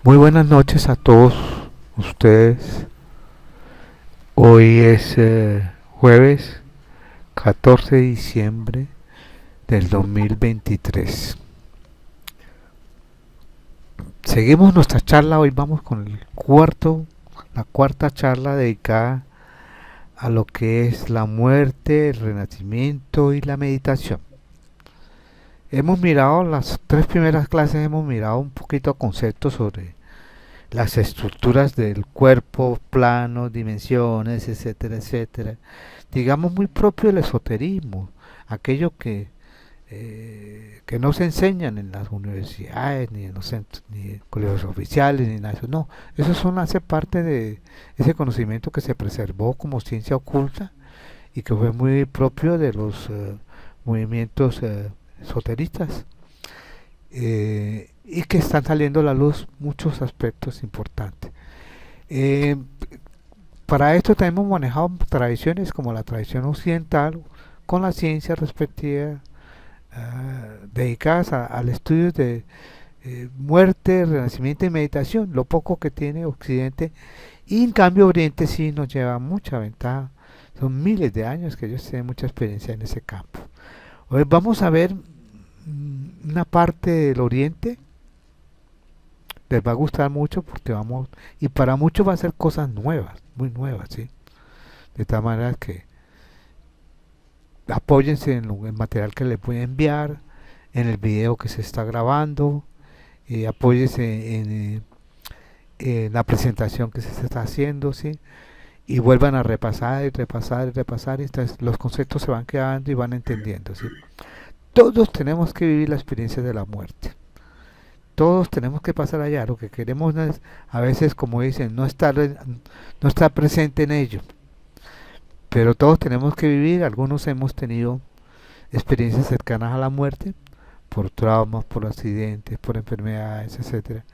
Muy buenas noches a todos ustedes. Hoy es jueves 14 de diciembre del 2023. Seguimos nuestra charla. Hoy vamos con la cuarta charla dedicada a lo que es la muerte, el renacimiento y la meditación. Hemos mirado las tres primeras clases, hemos mirado un poquito conceptos sobre las estructuras del cuerpo, planos, dimensiones, etcétera, etcétera. Digamos muy propio del esoterismo, aquello que no se enseñan en las universidades, ni en los centros, ni en colegios oficiales, ni nada de eso. No, hace parte de ese conocimiento que se preservó como ciencia oculta y que fue muy propio de los movimientos esoteristas. Y que están saliendo a la luz muchos aspectos importantes. Eh, para esto también hemos manejado tradiciones como la tradición occidental con la ciencia respectiva, dedicadas al estudio de muerte, renacimiento y meditación, lo poco que tiene Occidente, y en cambio Oriente sí nos lleva mucha ventaja. Son miles de años que ellos tienen mucha experiencia en ese campo. Hoy vamos a ver una parte del Oriente. Les va a gustar mucho porque vamos, y para muchos va a ser cosas nuevas, muy nuevas, ¿sí? De tal manera que apóyense en el material que les voy a enviar, en el video que se está grabando, apóyense en la presentación que se está haciendo, ¿sí? Y vuelvan a repasar y repasar y repasar, y entonces los conceptos se van quedando y van entendiendo, ¿sí? Todos tenemos que vivir la experiencia de la muerte. Todos tenemos que pasar allá. Lo que queremos es, a veces, como dicen, no estar presente en ello. Pero todos tenemos que vivir. Algunos hemos tenido experiencias cercanas a la muerte, por traumas, por accidentes, por enfermedades, etcétera.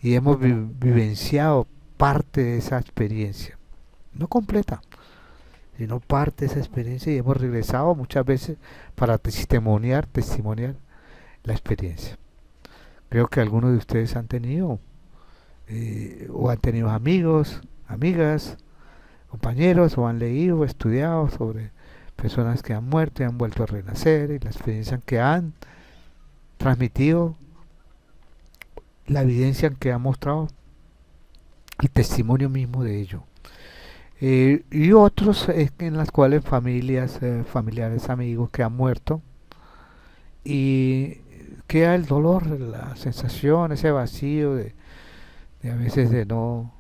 Y hemos vivenciado parte de esa experiencia. No completa, sino parte de esa experiencia, y hemos regresado muchas veces para testimoniar la experiencia. Creo que algunos de ustedes han tenido o han tenido amigos, amigas, compañeros, o han leído o estudiado sobre personas que han muerto y han vuelto a renacer, y la experiencia que han transmitido, la evidencia que han mostrado, el testimonio mismo de ello. Y otros en las cuales familiares, amigos que han muerto, y queda el dolor, la sensación, ese vacío de a veces de no,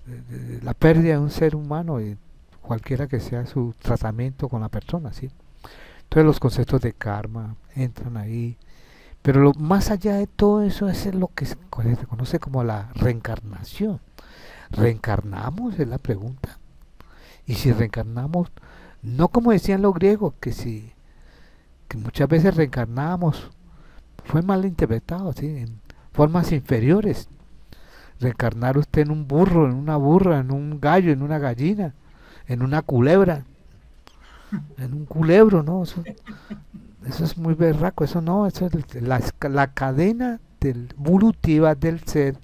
de la pérdida de un ser humano, y cualquiera que sea su tratamiento con la persona, ¿sí? Entonces los conceptos de karma entran ahí, pero más allá de todo eso es lo que se conoce como la reencarnación. ¿Reencarnamos? Es la pregunta. Y si reencarnamos, no como decían los griegos, que muchas veces reencarnamos, fue mal interpretado, ¿sí? En formas inferiores. Reencarnar usted en un burro, en una burra, en un gallo, en una gallina, en una culebra, en un culebro, ¿no? Eso es muy berraco, eso no, eso es la cadena evolutiva del ser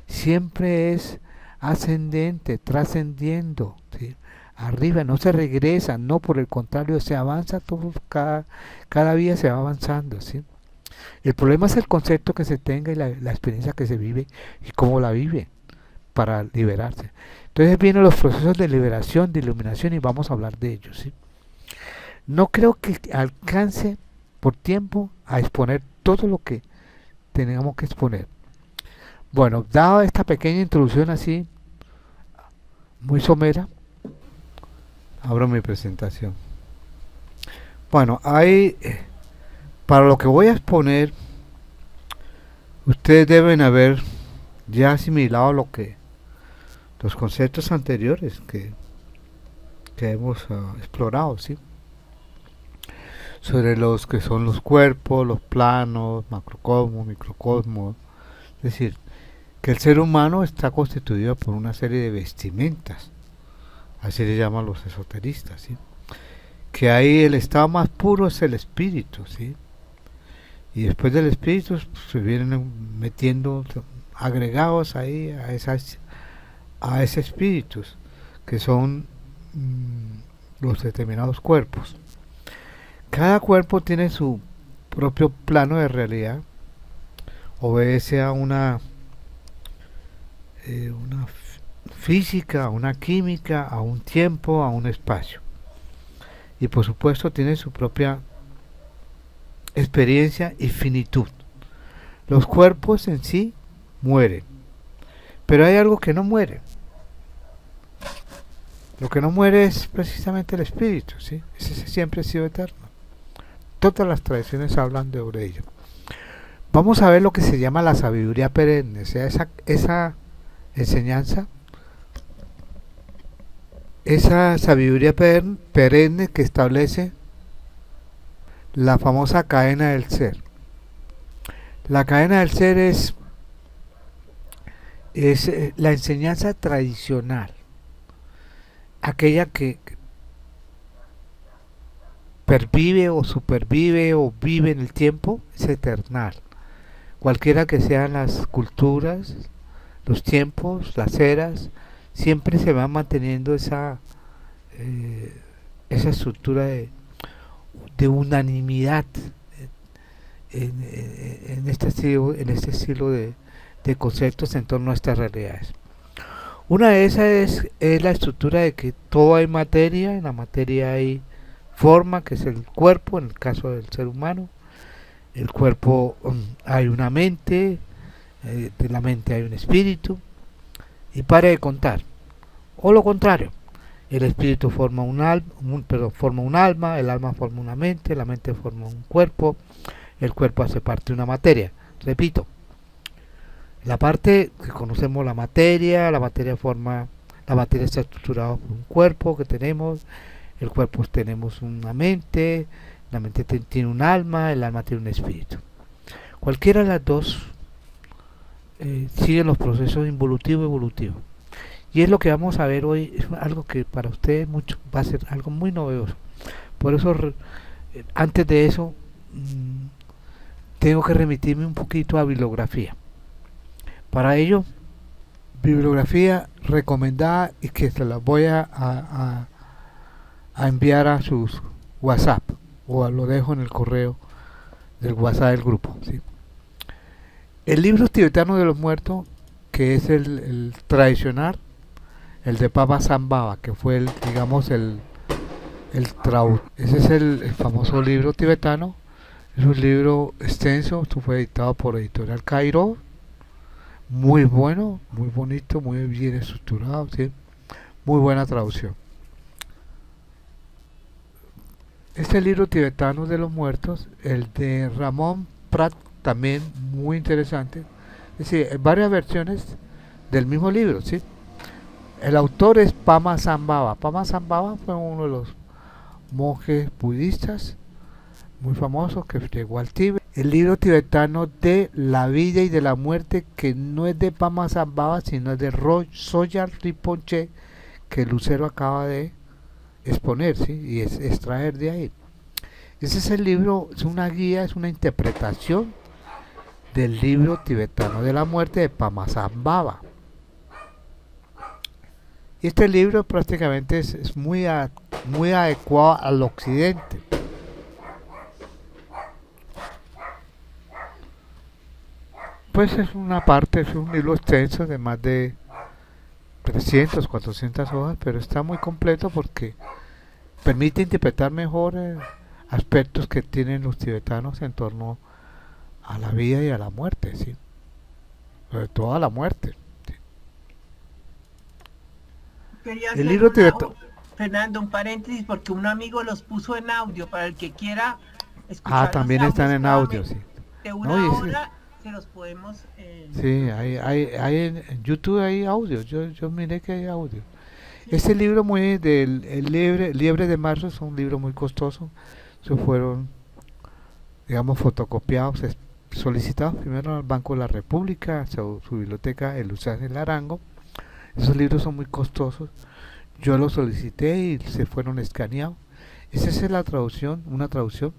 siempre es ascendente, trascendiendo, ¿sí? Arriba, no se regresa, no, por el contrario, se avanza todo, cada día se va avanzando, ¿sí? El problema es el concepto que se tenga y la experiencia que se vive y cómo la vive para liberarse. Entonces vienen los procesos de liberación, de iluminación, y vamos a hablar de ellos, ¿sí? No creo que alcance por tiempo a exponer todo lo que tengamos que exponer. Bueno, dada esta pequeña introducción así, muy somera, abro mi presentación. Bueno, hay, para lo que voy a exponer, ustedes deben haber ya asimilado los conceptos anteriores que hemos explorado, ¿sí? Sobre los que son los cuerpos, los planos, macrocosmos, microcosmos. Es decir, que el ser humano está constituido por una serie de vestimentas, así le llaman los esoteristas, ¿sí? Que ahí el estado más puro es el espíritu, ¿sí? Y después del espíritu se vienen metiendo agregados ahí a esos espíritus que son los determinados cuerpos. Cada cuerpo tiene su propio plano de realidad, obedece a una física, a una química, a un tiempo, a un espacio. Y por supuesto tiene su propia experiencia y finitud. Los cuerpos en sí mueren, pero hay algo que no muere. Lo que no muere es precisamente el espíritu, ¿sí? Ese siempre ha sido eterno. Todas las tradiciones hablan sobre ello. Vamos a ver lo que se llama la sabiduría perenne, o sea, esa enseñanza, esa sabiduría perenne que establece la famosa cadena del ser. La cadena del ser es la enseñanza tradicional, aquella que pervive o supervive o vive en el tiempo, es eternal. Cualquiera que sean las culturas, los tiempos, las eras, siempre se va manteniendo esa estructura de unanimidad en este estilo de conceptos en torno a estas realidades. Una de esas es la estructura de que todo hay materia, en la materia hay forma, que es el cuerpo, en el caso del ser humano. El cuerpo hay una mente, de la mente hay un espíritu, y pare de contar. O lo contrario, el espíritu forma forma un alma, el alma forma una mente, la mente forma un cuerpo, el cuerpo hace parte de una materia. Repito, la parte que conocemos la materia está estructurada por un cuerpo que tenemos, el cuerpo tenemos una mente, la mente tiene un alma, el alma tiene un espíritu. Cualquiera de las dos sigue los procesos involutivo y evolutivo. Y es lo que vamos a ver hoy, es algo que para ustedes va a ser algo muy novedoso. Por eso, antes de eso, tengo que remitirme un poquito a bibliografía. Para ello, bibliografía recomendada y que se las voy a enviar a sus WhatsApp o lo dejo en el correo del WhatsApp del grupo, ¿sí? El libro tibetano de los muertos, que es el tradicional, el de Padmasambhava, que fue ese es el famoso libro tibetano. Es un libro extenso, esto fue editado por Editorial Cairo, muy bueno, muy bonito, muy bien estructurado, ¿sí? Muy buena traducción. Este libro tibetano de los muertos, el de Ramón Prat, también muy interesante. Es decir, hay varias versiones del mismo libro, ¿sí? El autor es Padmasambhava. Padmasambhava fue uno de los monjes budistas muy famosos que llegó al Tíbet. El libro tibetano de la vida y de la muerte, que no es de Padmasambhava, sino es de Sogyal Rinpoche, que Lucero acaba de exponer, ¿sí? Y extraer de ahí. Ese es el libro, es una guía, es una interpretación del libro tibetano de la muerte de Padmasambhava. Y este libro prácticamente es muy adecuado al occidente. Pues es un libro extenso de más de 300, 400 hojas, pero está muy completo porque permite interpretar mejor aspectos que tienen los tibetanos en torno a la vida y a la muerte, ¿sí? Sobre todo a la muerte. ¿Sí? Quería El hacer libro tibetano... Fernando, un paréntesis, porque un amigo los puso en audio para el que quiera escuchar los también están audios en audio, nuevamente. sí. De No, una hora se los podemos... sí, hay en YouTube hay audio, yo miré que hay audio. sí. Este libro el Liebre de Marzo es un libro muy costoso. Se fueron, digamos, fotocopiados, solicitados primero al Banco de la República, su biblioteca, el Usán el Arango. Esos libros son muy costosos. Yo los solicité y se fueron escaneados. Esa es la traducción, una traducción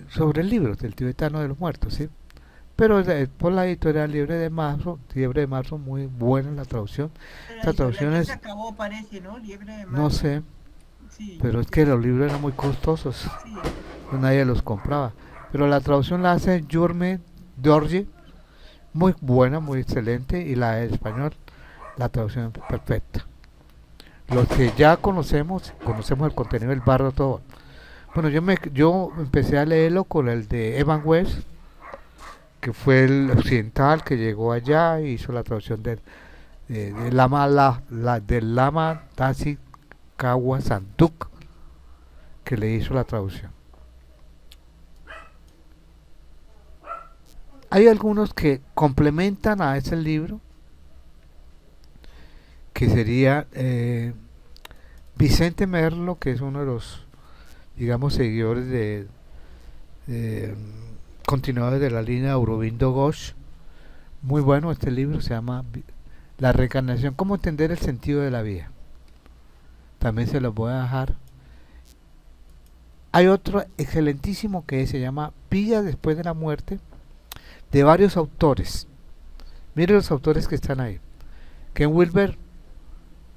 sobre el libro del tibetano de los muertos, ¿sí? pero es por la editorial Liebre de Marzo, muy buena la traducción. La Esta editorial traducción ya se es, acabó, parece, ¿no? Liebre de no marzo. sé, Sí, pero es que los libros eran muy costosos, sí. pues nadie los compraba. Pero la traducción la hace Jurme Giorgi, muy buena, muy excelente, y la de español, la traducción perfecta. Los que ya conocemos el contenido del bardo todo. Bueno, yo empecé a leerlo con el de Evan West, que fue el occidental que llegó allá y hizo la traducción del Lama, del Lama Dasi Kawa Sanduk, que le hizo la traducción. Hay algunos que complementan a ese libro, que sería Vicente Merlo, que es uno de los, digamos, seguidores de continuadores de la línea Aurobindo Ghosh. Muy bueno este libro, se llama La reencarnación, cómo entender el sentido de la vida. También se los voy a dejar. Hay otro excelentísimo que se llama Vida después de la muerte, de varios autores. Miren los autores que están ahí: Ken Wilber,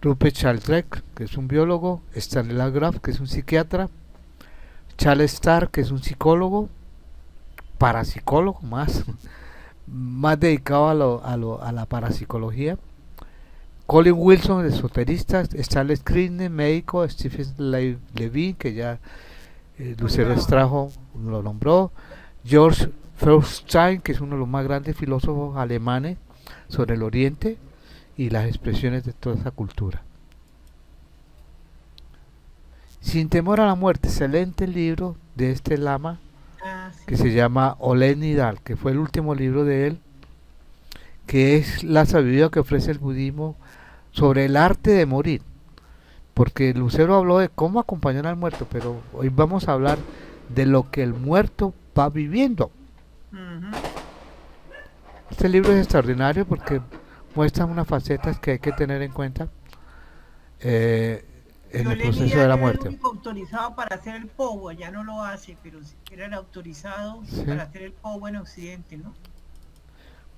Rupert Sheldrake, que es un biólogo; Stanislav Grof, que es un psiquiatra; Charles Starr, que es un psicólogo, parapsicólogo más dedicado a la parapsicología; Colin Wilson, esoterista; Charles Krishnan, médico; Stephen Levine, que ya Lucero Estrajo lo nombró; George Feuerstein, que es uno de los más grandes filósofos alemanes sobre el Oriente y las expresiones de toda esa cultura. Sin temor a la muerte, excelente libro de este lama, que se llama Olen Nidal, que fue el último libro de él, que es la sabiduría que ofrece el budismo sobre el arte de morir. Porque Lucero habló de cómo acompañar al muerto, pero hoy vamos a hablar de lo que el muerto va viviendo. Este libro es extraordinario porque muestra unas facetas que hay que tener en cuenta en el proceso de la muerte. Era el único autorizado para hacer el pogo, ya no lo hace, pero era el autorizado para hacer el pogo en Occidente, ¿no?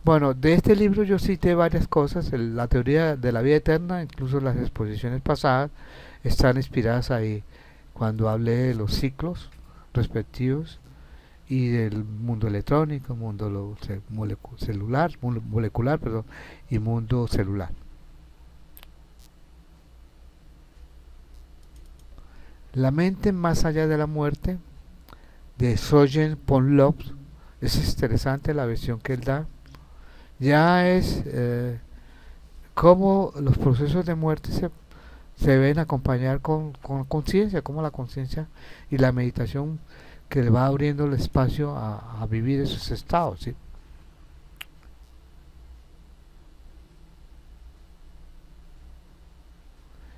Bueno, de este libro yo cité varias cosas. La teoría de la vida eterna, incluso las exposiciones pasadas están inspiradas ahí, cuando hablé de los ciclos respectivos y del mundo electrónico, mundo molecular, perdón, y mundo celular. La mente más allá de la muerte, de Sojen Ponlov. Es interesante la versión que él da. Ya es cómo los procesos de muerte se deben acompañar con conciencia, como la conciencia y la meditación que le va abriendo el espacio a vivir esos estados, ¿sí?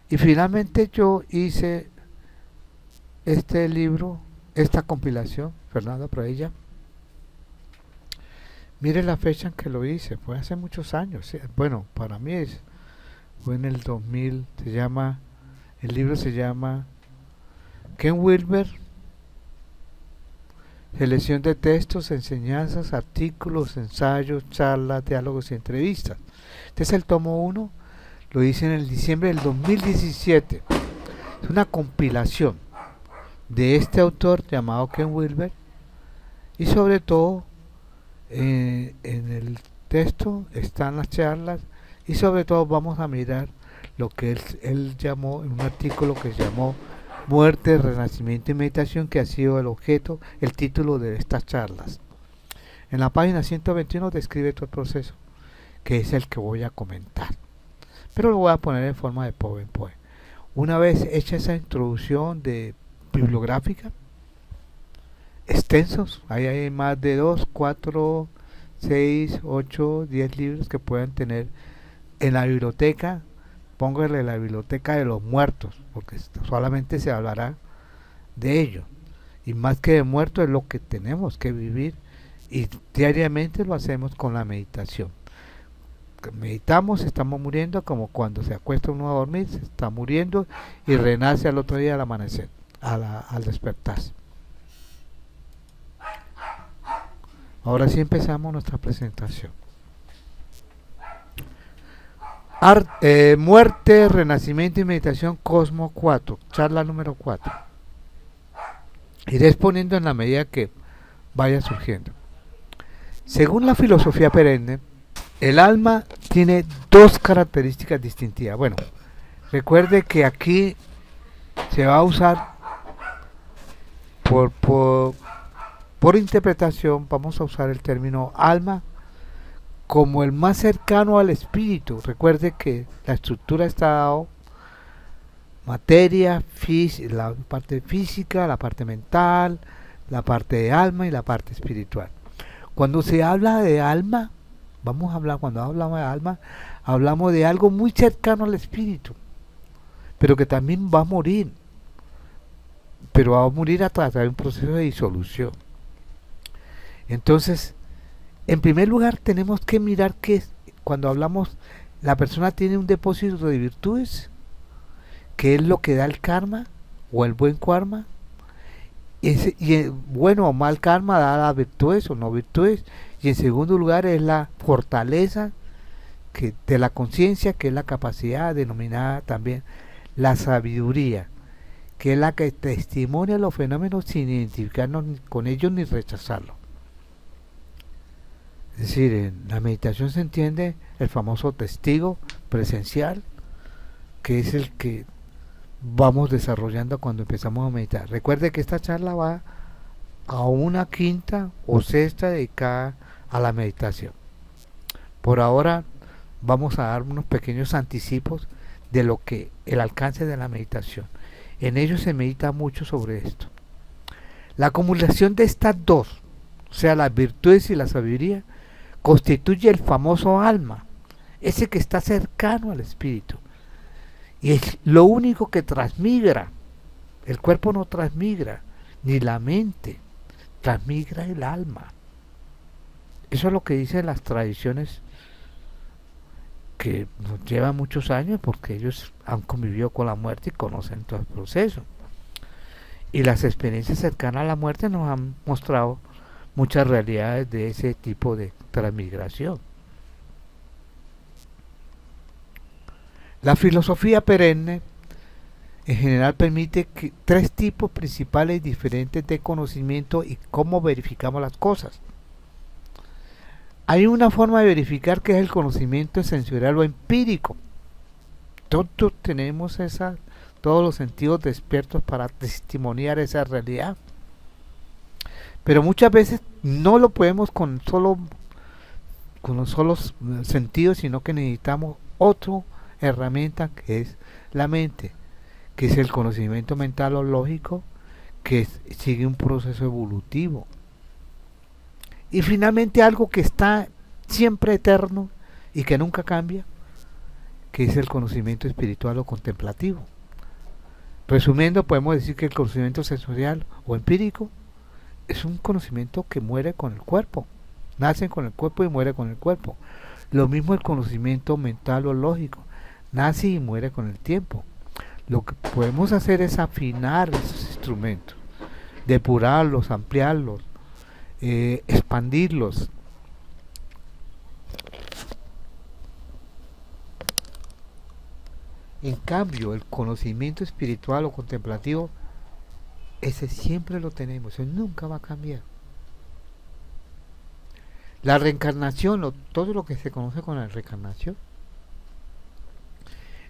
Y finalmente yo hice este libro, esta compilación, Fernando Prailla. Mire la fecha en que lo hice, fue hace muchos años, ¿sí? Bueno, para mí fue en el 2000, el libro se llama Ken Wilber, selección de textos, enseñanzas, artículos, ensayos, charlas, diálogos y entrevistas. Este es el tomo 1, lo hice en el diciembre del 2017. Es una compilación de este autor llamado Ken Wilber, y sobre todo en el texto están las charlas, y sobre todo vamos a mirar lo que él llamó en un artículo que se llamó Muerte, Renacimiento y Meditación, que ha sido el título de estas charlas. En la página 121 describe todo el proceso, que es el que voy a comentar, pero lo voy a poner en forma de PowerPoint. Una vez hecha esa introducción bibliográfica, extensos, ahí hay más de 2, 4, 6, 8, 10 libros que pueden tener en la biblioteca. Póngale la biblioteca de los muertos, porque solamente se hablará de ello, y más que de muertos es lo que tenemos que vivir, y diariamente lo hacemos con la meditación. Meditamos, estamos muriendo, como cuando se acuesta uno a dormir, se está muriendo y renace al otro día al amanecer, al despertarse. Ahora sí empezamos nuestra presentación. Muerte, renacimiento y meditación Cosmo 4, charla número 4. Iré exponiendo en la medida que vaya surgiendo. Según la filosofía perenne, el alma tiene dos características distintivas. Bueno, recuerde que aquí se va a usar por interpretación, vamos a usar el término alma como el más cercano al espíritu. Recuerde que la estructura está dado materia, la parte física, la parte mental, la parte de alma y la parte espiritual. Cuando se habla de alma, cuando hablamos de alma, hablamos de algo muy cercano al espíritu, pero que también va a morir, pero va a morir a través de un proceso de disolución. Entonces, en primer lugar, tenemos que mirar que cuando hablamos, la persona tiene un depósito de virtudes, que es lo que da el karma o el buen karma, y el bueno o mal karma da las virtudes o no virtudes, y en segundo lugar es la fortaleza de la conciencia, que es la capacidad denominada también la sabiduría, que es la que testimonia los fenómenos sin identificarnos con ellos ni rechazarlos. Es decir, en la meditación se entiende el famoso testigo presencial, que es el que vamos desarrollando cuando empezamos a meditar. Recuerde que esta charla va a una quinta o sexta dedicada a la meditación. Por ahora vamos a dar unos pequeños anticipos de lo que el alcance de la meditación. En ello se medita mucho sobre esto. La acumulación de estas dos, o sea, las virtudes y la sabiduría, constituye el famoso alma, ese que está cercano al espíritu, y es lo único que transmigra. El cuerpo no transmigra, ni la mente, transmigra el alma. Eso es lo que dicen las tradiciones que nos llevan muchos años, porque ellos han convivido con la muerte y conocen todo el proceso. Y las experiencias cercanas a la muerte nos han mostrado muchas realidades de ese tipo de transmigración. La filosofía perenne en general permite tres tipos principales diferentes de conocimiento y cómo verificamos las cosas. Hay una forma de verificar que es el conocimiento sensorial o empírico. Todos tenemos todos los sentidos despiertos para testimoniar esa realidad. Pero muchas veces no lo podemos con los solos sentidos, sino que necesitamos otra herramienta, que es la mente, que es el conocimiento mental o lógico, que sigue un proceso evolutivo. Y finalmente algo que está siempre eterno y que nunca cambia, que es el conocimiento espiritual o contemplativo. Resumiendo, podemos decir que el conocimiento sensorial o empírico es un conocimiento que muere con el cuerpo, nace con el cuerpo y muere con el cuerpo. Lo mismo el conocimiento mental o lógico, nace y muere con el tiempo. Lo que podemos hacer es afinar esos instrumentos, depurarlos, ampliarlos, expandirlos. En cambio, el conocimiento espiritual o contemplativo, ese siempre lo tenemos, eso nunca va a cambiar. La reencarnación, todo lo que se conoce con la reencarnación,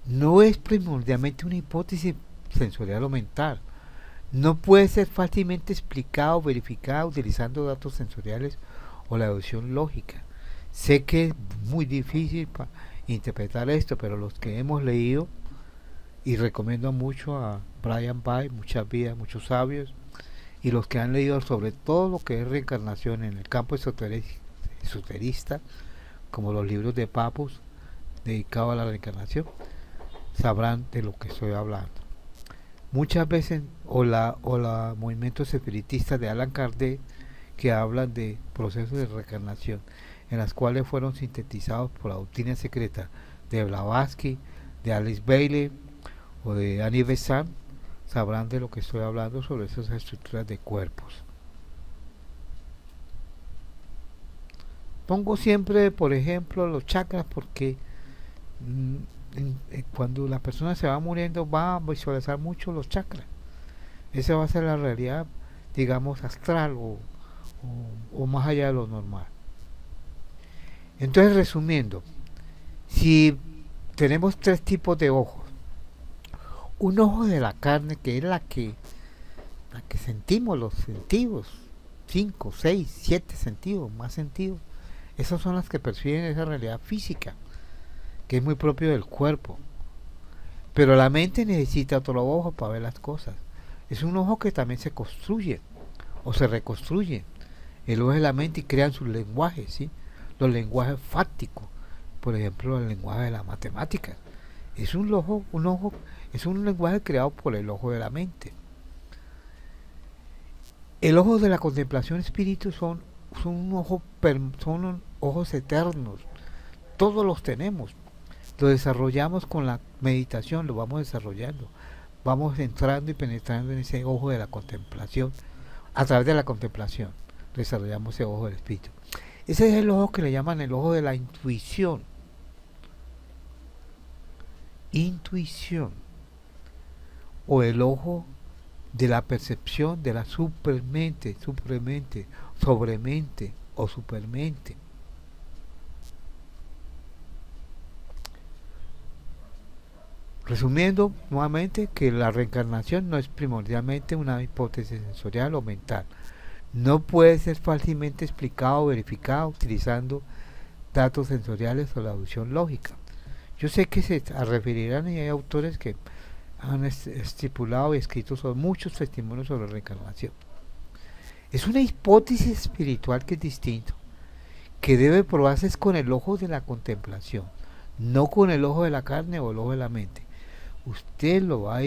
no es primordialmente una hipótesis sensorial o mental. No puede ser fácilmente explicada o verificada utilizando datos sensoriales o la deducción lógica. Sé que es muy difícil interpretar esto, pero los que hemos leído, y recomiendo mucho a Brian Bay, Muchas vidas, muchos sabios, y los que han leído sobre todo lo que es reencarnación en el campo esoterista, como los libros de Papus dedicados a la reencarnación, sabrán de lo que estoy hablando. Muchas veces, o la movimientos espiritistas de Allan Kardec, que hablan de procesos de reencarnación, en las cuales fueron sintetizados por la doctrina secreta de Blavatsky, de Alice Bailey o de Annie Besant, sabrán de lo que estoy hablando sobre esas estructuras de cuerpos. Pongo siempre, por ejemplo, los chakras porque cuando la persona se va muriendo va a visualizar mucho los chakras. Esa va a ser la realidad, digamos, astral o más allá de lo normal. Entonces, resumiendo, si tenemos tres tipos de ojos, un ojo de la carne, que es la que sentimos, los sentidos, 5 6 7 sentidos, más sentidos, esas son las que perciben esa realidad física, que es muy propio del cuerpo. Pero la mente necesita otro ojo para ver las cosas. Es un ojo que también se construye o se reconstruye. El ojo de la mente y crean sus lenguajes, ¿sí? Los lenguajes fácticos, por ejemplo, el lenguaje de la matemática. Es es un lenguaje creado por el ojo de la mente. El ojo de la contemplación espíritu son ojos eternos. Todos los tenemos. Lo desarrollamos con la meditación, lo vamos desarrollando. Vamos entrando y penetrando en ese ojo de la contemplación. A través de la contemplación desarrollamos ese ojo del espíritu. Ese es el ojo que le llaman el ojo de la intuición. Intuición. O el ojo de la percepción de la supermente, sobremente o supermente. Resumiendo nuevamente que la reencarnación no es primordialmente una hipótesis sensorial o mental. No puede ser fácilmente explicado o verificado utilizando datos sensoriales o la deducción lógica. Yo sé que se referirán y hay autores que han estipulado y escrito sobre muchos testimonios sobre reencarnación. Es una hipótesis espiritual que es distinto, que debe probarse con el ojo de la contemplación, no con el ojo de la carne o el ojo de la mente. Usted lo va a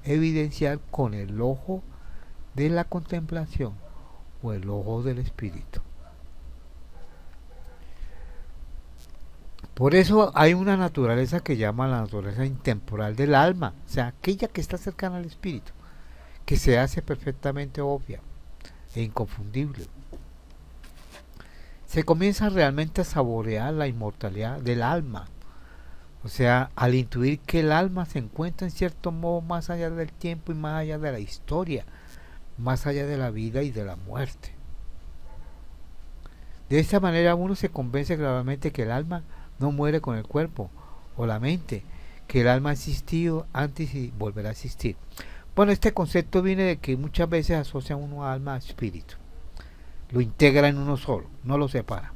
evidenciar con el ojo de la contemplación o el ojo del espíritu. Por eso hay una naturaleza que llama la naturaleza intemporal del alma, o sea, aquella que está cercana al espíritu, que se hace perfectamente obvia e inconfundible. Se comienza realmente a saborear la inmortalidad del alma, o sea, al intuir que el alma se encuentra en cierto modo más allá del tiempo y más allá de la historia, más allá de la vida y de la muerte. De esta manera uno se convence gradualmente que el alma no muere con el cuerpo o la mente, que el alma ha existido antes y volverá a existir. Bueno, este concepto viene de que muchas veces asocia uno alma a espíritu, lo integra en uno solo, no lo separa.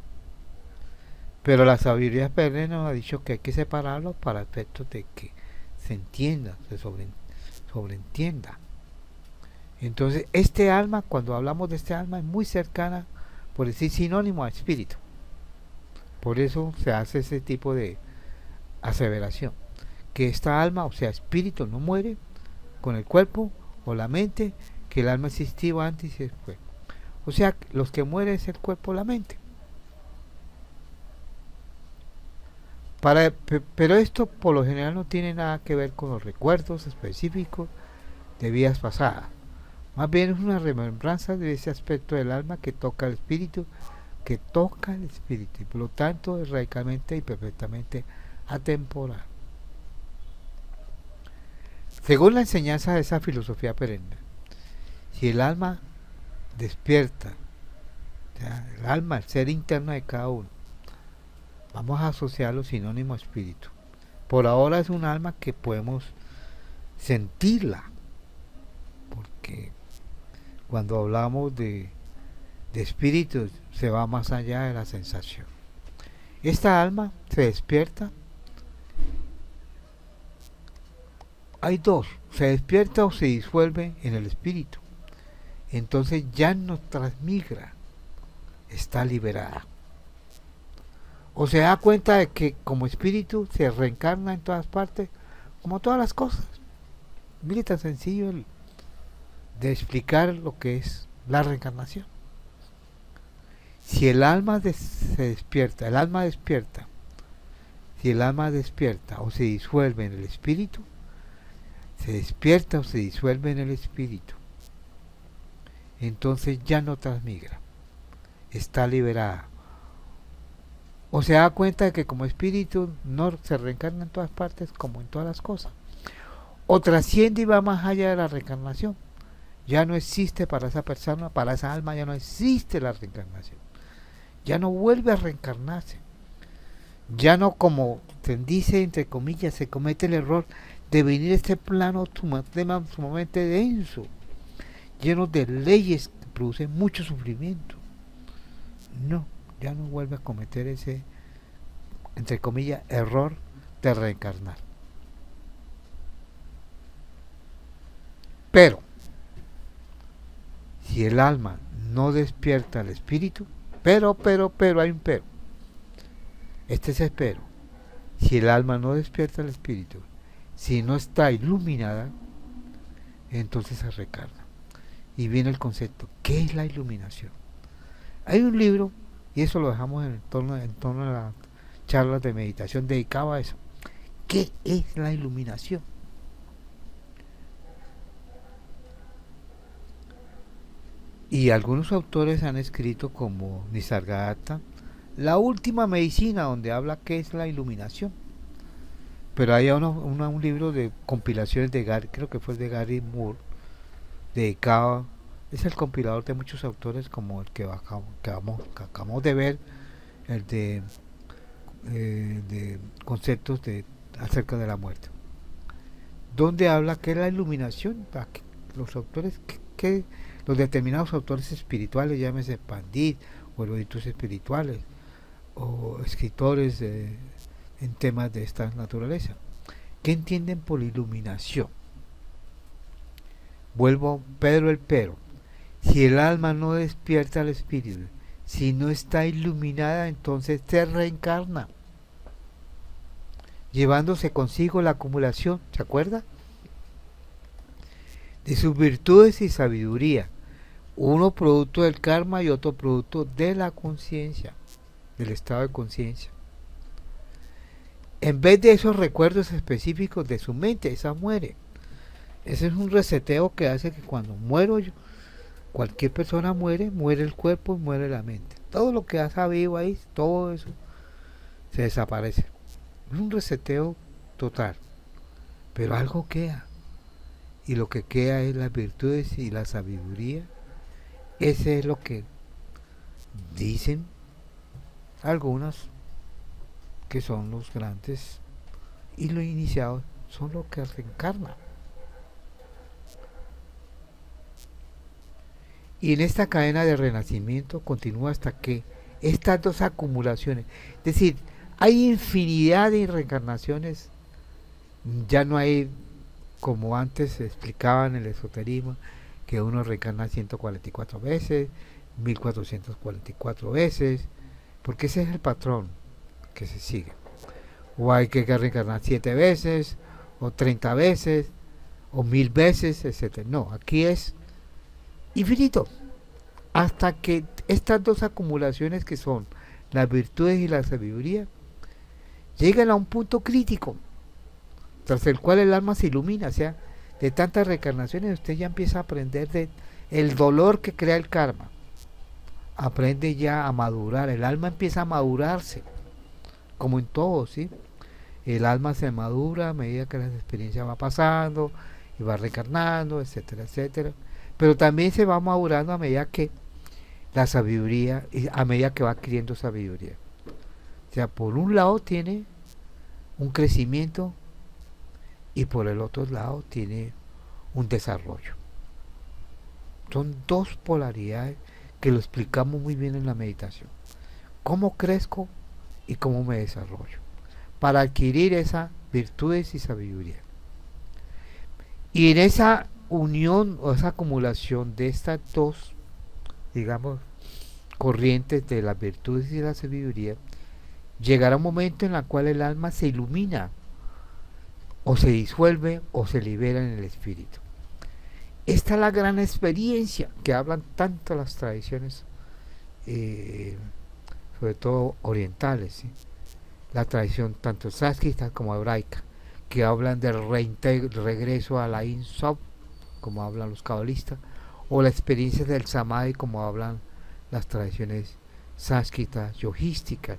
Pero la sabiduría perenne nos ha dicho que hay que separarlo para efectos de que se entienda, se sobreentienda. Entonces, este alma, cuando hablamos de este alma, es muy cercana, por decir sinónimo a espíritu. Por eso se hace ese tipo de aseveración, que esta alma, o sea, espíritu, no muere con el cuerpo o la mente, que el alma existió antes y después. O sea, los que mueren es el cuerpo o la mente. Pero esto por lo general no tiene nada que ver con los recuerdos específicos de vidas pasadas. Más bien es una remembranza de ese aspecto del alma que toca el espíritu, y por lo tanto es radicalmente y perfectamente atemporal. Según la enseñanza de esa filosofía perenne, si el alma despierta, o sea, el alma, el ser interno de cada uno, vamos a asociarlo sinónimo a espíritu. Por ahora es un alma que podemos sentirla, porque cuando hablamos de espíritu se va más allá de la sensación. Esta alma se despierta. Hay dos, se despierta o se disuelve en el espíritu. Entonces ya no transmigra, está liberada. O se da cuenta de que como espíritu se reencarna en todas partes, como todas las cosas. Mire tan sencillo de explicar lo que es la reencarnación. Si el alma se despierta, si el alma despierta o se disuelve en el espíritu, se despierta o se disuelve en el espíritu, entonces ya no transmigra, está liberada. O se da cuenta de que como espíritu no se reencarna en todas partes como en todas las cosas. O trasciende y va más allá de la reencarnación. Ya no existe para esa persona, para esa alma ya no existe la reencarnación. Ya no vuelve a reencarnarse. Ya no, como se dice entre comillas, se comete el error de venir a este plano sumamente denso, lleno de leyes que producen mucho sufrimiento. No, ya no vuelve a cometer ese, entre comillas, error de reencarnar. Pero, si el alma no despierta al espíritu, pero, hay un pero. Este es el pero. Si el alma no despierta al espíritu, si no está iluminada, entonces se reencarna. Y viene el concepto, ¿qué es la iluminación? Hay un libro, y eso lo dejamos en torno a las charlas de meditación dedicado a eso. ¿Qué es la iluminación? Y algunos autores han escrito, como Nisargadatta, La última medicina, donde habla qué es la iluminación. Pero hay un libro de compilaciones de Gary, creo que fue de Gary Moore, dedicado, es el compilador de muchos autores, como el que acabamos de ver, el de conceptos acerca de la muerte, donde habla que es la iluminación. Los autores los determinados autores espirituales, llámese Pandit o eruditos espirituales o escritores en temas de esta naturaleza, ¿qué entienden por iluminación? Vuelvo, Pedro el pero. Si el alma no despierta al espíritu, si no está iluminada, entonces se reencarna, llevándose consigo la acumulación, ¿se acuerda? De sus virtudes y sabiduría, uno producto del karma y otro producto de la conciencia, del estado de conciencia. En vez de esos recuerdos específicos de su mente, esa muere. Ese es un reseteo que hace que cuando muero yo, cualquier persona muere el cuerpo y muere la mente. Todo lo que ha sabido ahí, todo eso se desaparece. Es un reseteo total. Pero algo queda. Y lo que queda es las virtudes y la sabiduría. Ese es lo que dicen algunos que son los grandes y los iniciados son los que reencarnan. Y en esta cadena de renacimiento continúa hasta que estas dos acumulaciones, es decir, hay infinidad de reencarnaciones, ya no hay, como antes se explicaba en el esoterismo, que uno reencarna 144 veces, 1444 veces, porque ese es el patrón que se sigue. O hay que reencarnar 7 veces, o 30 veces, o 1000 veces, etc. No, aquí es infinito, hasta que estas dos acumulaciones, que son las virtudes y la sabiduría, llegan a un punto crítico, tras el cual el alma se ilumina. O sea, de tantas reencarnaciones usted ya empieza a aprender de el dolor que crea el karma, aprende ya a madurar, el alma empieza a madurarse, como en todo, ¿sí? El alma se madura a medida que las experiencias va pasando y va reencarnando, etcétera, etcétera. Pero también se va madurando a medida que la sabiduría, a medida que va adquiriendo sabiduría. O sea, por un lado tiene un crecimiento y por el otro lado tiene un desarrollo. Son dos polaridades que lo explicamos muy bien en la meditación. ¿Cómo crezco y cómo me desarrollo? Para adquirir esas virtudes y sabiduría. Y en esa unión o esa acumulación de estas dos, digamos, corrientes de las virtudes y la sabiduría, llegará un momento en el cual el alma se ilumina, o se disuelve o se libera en el espíritu. Esta es la gran experiencia que hablan tanto las tradiciones, sobre todo orientales, ¿sí? La tradición tanto sánscrita como hebraica, que hablan del regreso a la In Sof, como hablan los cabalistas, o la experiencia del Samadhi, como hablan las tradiciones sánscritas, yogísticas,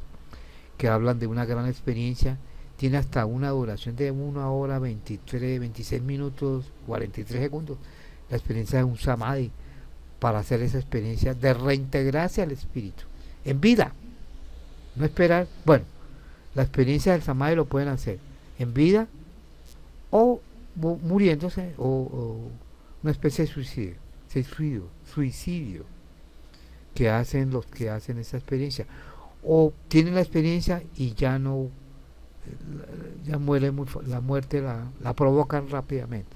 que hablan de una gran experiencia. Tiene hasta una duración de 1 hora, 23, 26 minutos, 43 segundos. La experiencia de un samadhi, para hacer esa experiencia de reintegrarse al espíritu en vida, no esperar. Bueno, la experiencia del samadhi lo pueden hacer en vida o muriéndose, o una especie de suicidio que hacen los que hacen esa experiencia, o tienen la experiencia y ya no, ya muere la muerte la provocan rápidamente.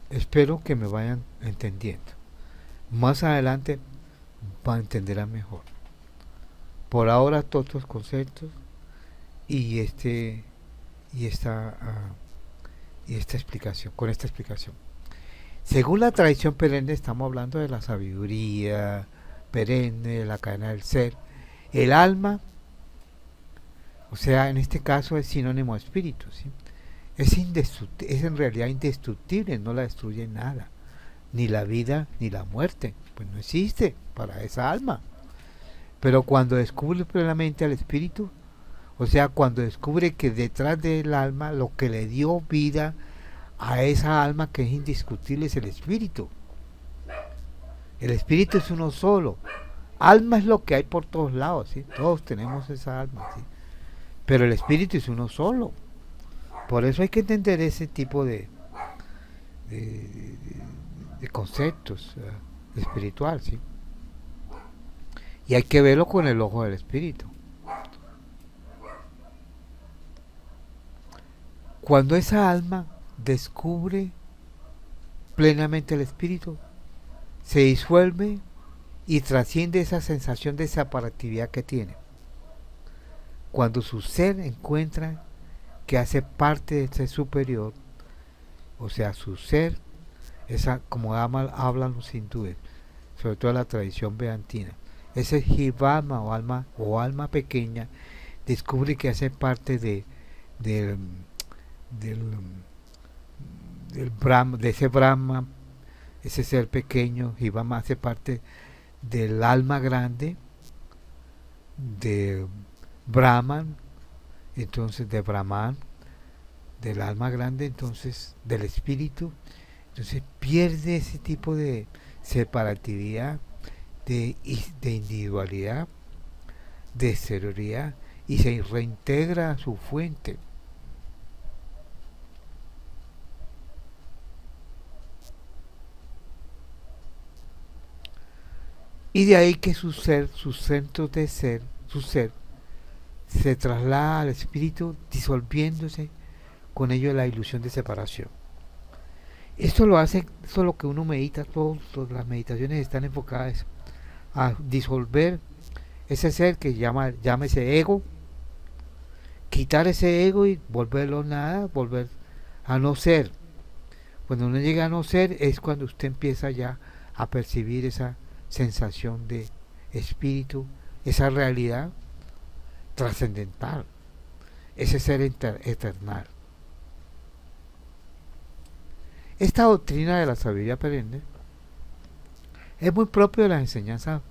Espero que me vayan entendiendo. Más adelante van a entender mejor. Por ahora todos estos conceptos y esta explicación, con esta explicación. Según la tradición perenne, estamos hablando de la sabiduría perenne, de la cadena del ser. El alma, o sea, en este caso es sinónimo de espíritu, ¿sí? Es en realidad indestructible, no la destruye nada, ni la vida ni la muerte, pues no existe para esa alma. Pero cuando descubre plenamente al espíritu, o sea, cuando descubre que detrás del alma lo que le dio vida a esa alma, que es indiscutible, es el espíritu. El espíritu es uno solo. Alma es lo que hay por todos lados, ¿sí? Todos tenemos esa alma, ¿sí? Pero el espíritu es uno solo. Por eso hay que entender ese tipo de conceptos espiritual, ¿sí? Y hay que verlo con el ojo del espíritu. Cuando esa alma descubre plenamente el espíritu, se disuelve y trasciende esa sensación de separatividad que tiene. Cuando su ser encuentra que hace parte de ese superior, o sea, su ser, esa, como hablan los hindúes, sobre todo la tradición vedantina, ese jivama o alma pequeña, descubre que hace parte del, del Brahma, de ese Brahma, ese ser pequeño. Jivama hace parte del alma grande, de Brahman, entonces de Brahman, del alma grande, entonces del espíritu. Entonces pierde ese tipo de separatividad, de individualidad, de exterioridad, y se reintegra a su fuente. Y de ahí que su ser, sus centros de ser, su ser, se traslada al espíritu, disolviéndose con ello la ilusión de separación. Esto lo hace, esto es lo que uno medita, todas las meditaciones están enfocadas a disolver ese ser que llámese ego, quitar ese ego y volverlo nada, volver a no ser. Cuando uno llega a no ser es cuando usted empieza ya a percibir esa sensación de espíritu, esa realidad trascendental, ese ser eternal. Esta doctrina de la sabiduría perenne es muy propio de las enseñanzas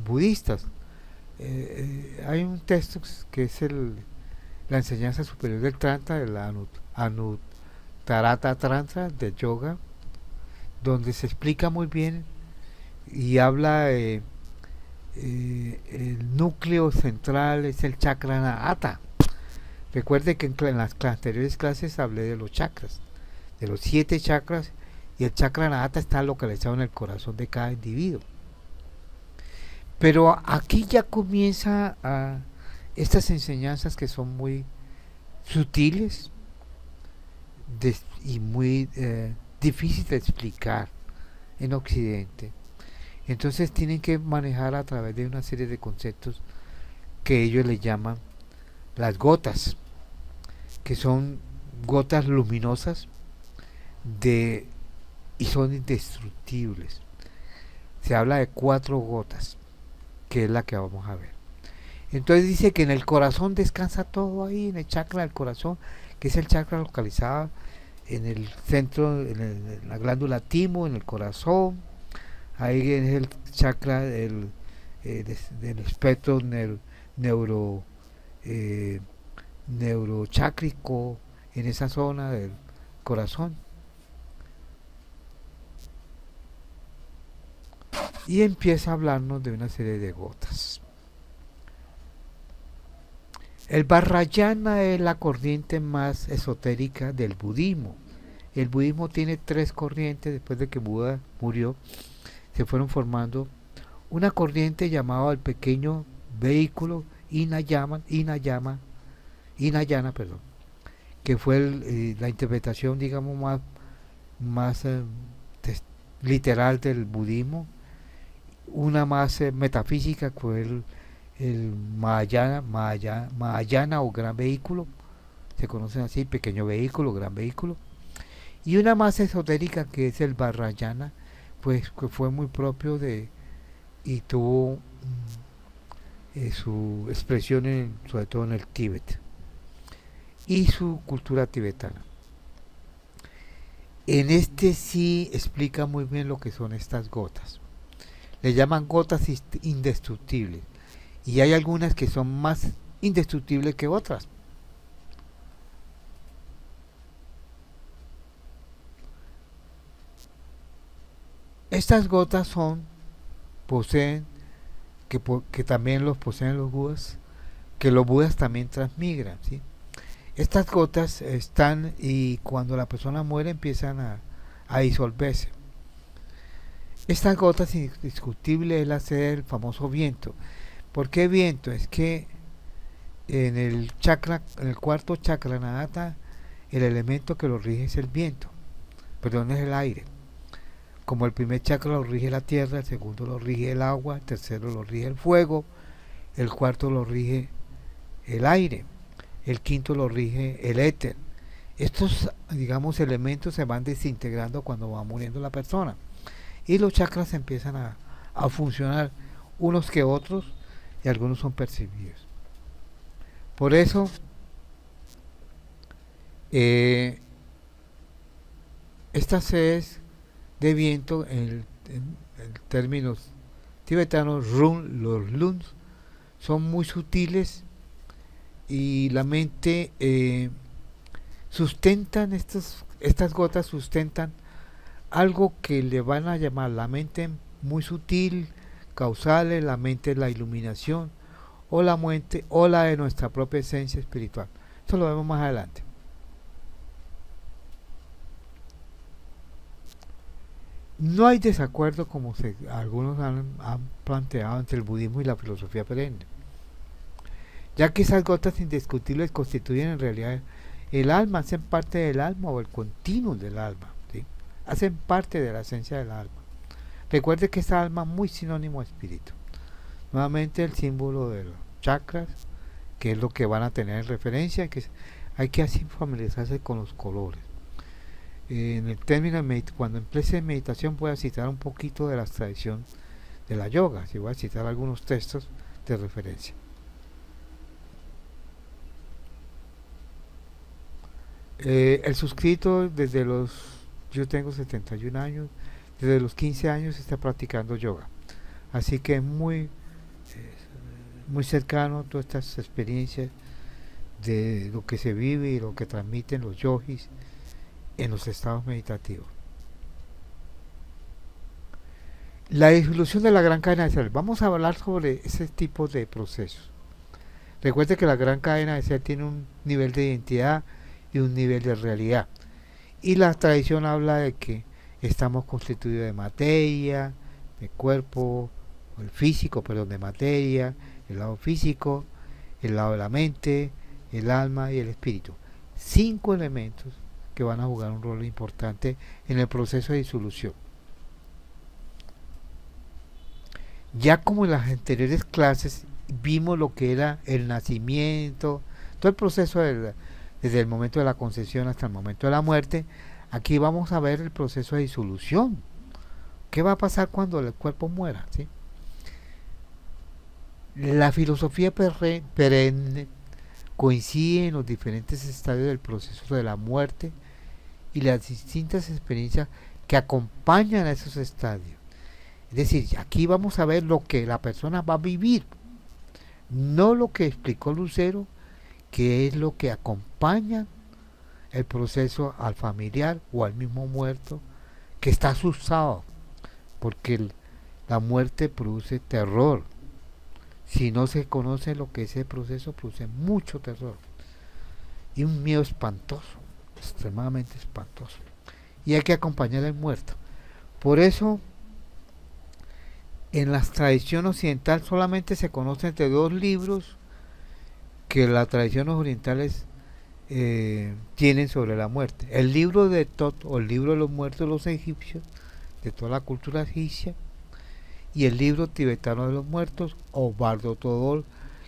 budistas. Hay un texto que es la enseñanza superior del Tantra, de la Anuttarata Tantra de yoga, donde se explica muy bien y habla el núcleo central es el chakra Anahata. Recuerde que en las anteriores clases hablé de los chakras, de los 7 chakras, y el chakra Anahata está localizado en el corazón de cada individuo. Pero aquí ya comienza estas enseñanzas que son muy sutiles y muy difíciles de explicar en Occidente. Entonces tienen que manejar a través de una serie de conceptos que ellos le llaman las gotas, que son gotas luminosas y son indestructibles. Se habla de 4 gotas, que es la que vamos a ver. Entonces dice que en el corazón descansa todo ahí, en el chakra del corazón, que es el chakra localizado en el centro, en la glándula timo, en el corazón. Ahí es el chakra del espectro neuro, eh, neurochácrico, en esa zona del corazón. Y empieza a hablarnos de una serie de gotas. El Vajrayana es la corriente más esotérica del budismo. El budismo tiene tres corrientes. Después de que Buda murió, se fueron formando una corriente llamada el pequeño vehículo Hinayana, perdón, que fue la interpretación, digamos, más literal del budismo. Una más metafísica, que fue el Mahayana o gran vehículo, se conocen así, pequeño vehículo, gran vehículo. Y una más esotérica, que es el Vajrayana, pues que fue muy propio y tuvo su expresión sobre todo en el Tíbet y su cultura tibetana. En este sí explica muy bien lo que son estas gotas. Le llaman gotas indestructibles, y hay algunas que son más indestructibles que otras. Estas gotas poseen, que también los poseen los budas, que los budas también transmigran, ¿sí? Estas gotas están, y cuando la persona muere empiezan a disolverse. Estas gotas indiscutibles es la sede del famoso viento. ¿Por qué viento? Es que en el cuarto chakra Nadata, el elemento que lo rige es el viento, perdón, es el aire. Como el primer chakra lo rige la tierra, el segundo lo rige el agua, el tercero lo rige el fuego, el cuarto lo rige el aire, el quinto lo rige el éter. Estos, digamos, elementos se van desintegrando cuando va muriendo la persona, y los chakras empiezan a funcionar unos que otros, y algunos son percibidos. Por eso estas sedes de viento en términos tibetanos, los luns, son muy sutiles, y la mente sustentan estas gotas, sustentan algo que le van a llamar la mente muy sutil, causales, la mente es la iluminación, o la mente, o la de nuestra propia esencia espiritual. Eso lo vemos más adelante. No hay desacuerdo, como algunos han planteado, entre el budismo y la filosofía perenne, ya que esas gotas indiscutibles constituyen en realidad el alma, hacen parte del alma o el continuum del alma, ¿sí? Hacen parte de la esencia del alma. Recuerde que esta alma es muy sinónimo a espíritu. Nuevamente el símbolo de los chakras, que es lo que van a tener en referencia, que hay que así familiarizarse con los colores. En el término cuando empiece meditación voy a citar un poquito de la tradición de la yoga, si voy a citar algunos textos de referencia. El suscrito yo tengo 71 años, desde los 15 años está practicando yoga, así que es muy cercano a todas estas experiencias de lo que se vive y lo que transmiten los yogis en los estados meditativos. La disolución de la gran cadena de ser. Vamos a hablar sobre ese tipo de procesos. Recuerde que la gran cadena de ser tiene un nivel de identidad y un nivel de realidad. Y la tradición habla de que estamos constituidos de materia, de cuerpo, el físico, perdón, de materia, el lado físico, el lado de la mente, el alma y el espíritu. 5 elementos que van a jugar un rol importante en el proceso de disolución. Ya como en las anteriores clases vimos lo que era el nacimiento, todo el proceso desde el momento de la concepción hasta el momento de la muerte, aquí vamos a ver el proceso de disolución. ¿Qué va a pasar cuando el cuerpo muera? ¿Sí? La filosofía perenne coincide en los diferentes estadios del proceso de la muerte y las distintas experiencias que acompañan a esos estadios. Es decir, aquí vamos a ver lo que la persona va a vivir, no lo que explicó Lucero, que es lo que acompaña el proceso al familiar o al mismo muerto que está asustado, porque la muerte produce terror. Si no se conoce lo que es ese proceso, produce mucho terror y un miedo espantoso, extremadamente espantoso. Y hay que acompañar al muerto. Por eso, en la tradición occidental solamente se conocen de dos libros que las tradiciones orientales tienen sobre la muerte. El libro de Tot, o el libro de los muertos de los egipcios, de toda la cultura egipcia, y el libro tibetano de los muertos, o Bardo Todol,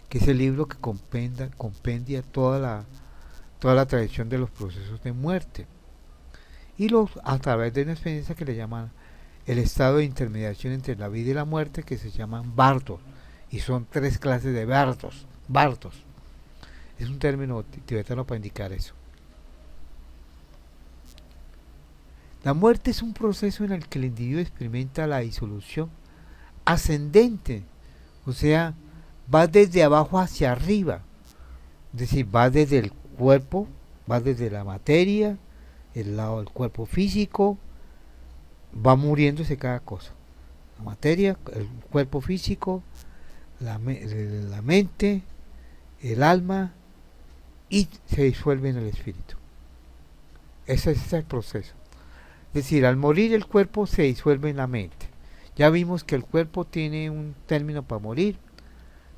que es el libro que compendia toda la tradición de los procesos de muerte. Y a través de una experiencia que le llaman el estado de intermediación entre la vida y la muerte, que se llaman bardos, y son 3 clases de bardos. Es un término tibetano para indicar eso. La muerte es un proceso en el que el individuo experimenta la disolución ascendente, o sea, va desde abajo hacia arriba, es decir, va desde el cuerpo, va desde la materia, el lado del cuerpo físico, va muriéndose cada cosa, la materia, el cuerpo físico, la mente, el alma, y se disuelve en el espíritu. Ese es el proceso. Es decir, al morir el cuerpo se disuelve en la mente. Ya vimos que el cuerpo tiene un término para morir,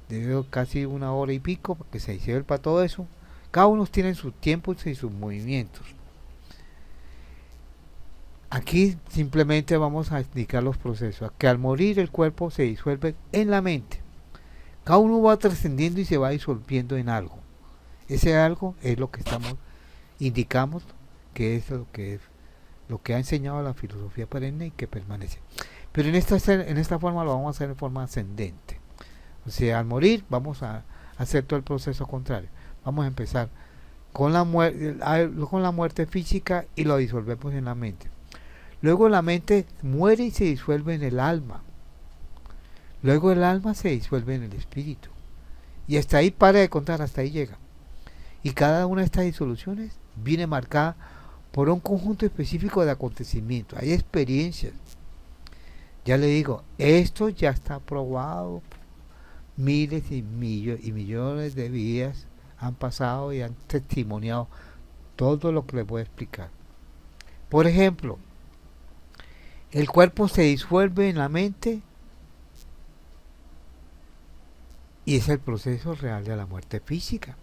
de casi 1 hora y pico, para que se disuelva todo eso. Cada uno tiene sus tiempos y sus movimientos. Aquí simplemente vamos a explicar los procesos. Que al morir el cuerpo se disuelve en la mente. Cada uno va trascendiendo y se va disolviendo en algo. Ese algo es lo que indicamos que es lo que ha enseñado la filosofía perenne y que permanece. Pero en esta forma lo vamos a hacer de forma ascendente. O sea, al morir vamos a hacer todo el proceso contrario. Vamos a empezar con la muerte física y lo disolvemos en la mente. Luego la mente muere y se disuelve en el alma. Luego el alma se disuelve en el espíritu. Y hasta ahí para de contar, hasta ahí llega. Y cada una de estas disoluciones viene marcada por un conjunto específico de acontecimientos. Hay experiencias. Ya le digo, esto ya está probado. Miles y millones de vidas han pasado y han testimoniado todo lo que les voy a explicar. Por ejemplo, el cuerpo se disuelve en la mente y es el proceso real de la muerte física.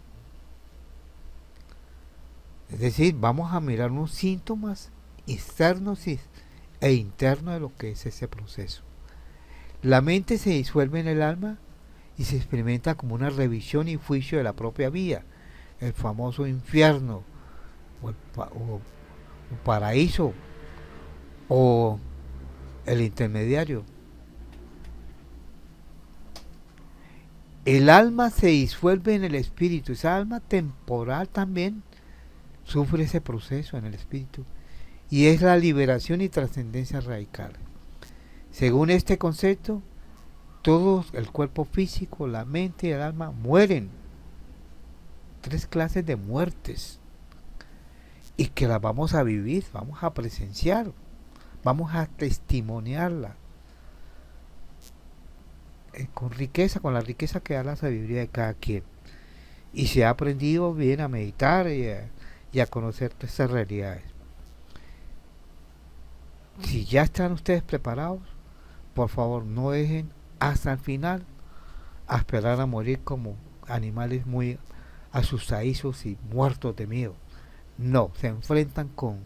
Es decir, vamos a mirar unos síntomas externos e internos de lo que es ese proceso. La mente se disuelve en el alma y se experimenta como una revisión y juicio de la propia vida, el famoso infierno, o el paraíso, o el intermediario. El alma se disuelve en el espíritu, esa alma temporal también sufre ese proceso en el espíritu, y es la liberación y trascendencia radical. Según este concepto, todo el cuerpo físico, la mente y el alma mueren. 3 clases de muertes. Y que las vamos a vivir, vamos a presenciar, vamos a testimoniarla. Con riqueza, con la riqueza que da la sabiduría de cada quien. Y se ha aprendido bien a meditar y a conocer todas estas realidades. Si ya están ustedes preparados, por favor no dejen hasta el final a esperar a morir como animales muy asustadizos y muertos de miedo. No, se enfrentan con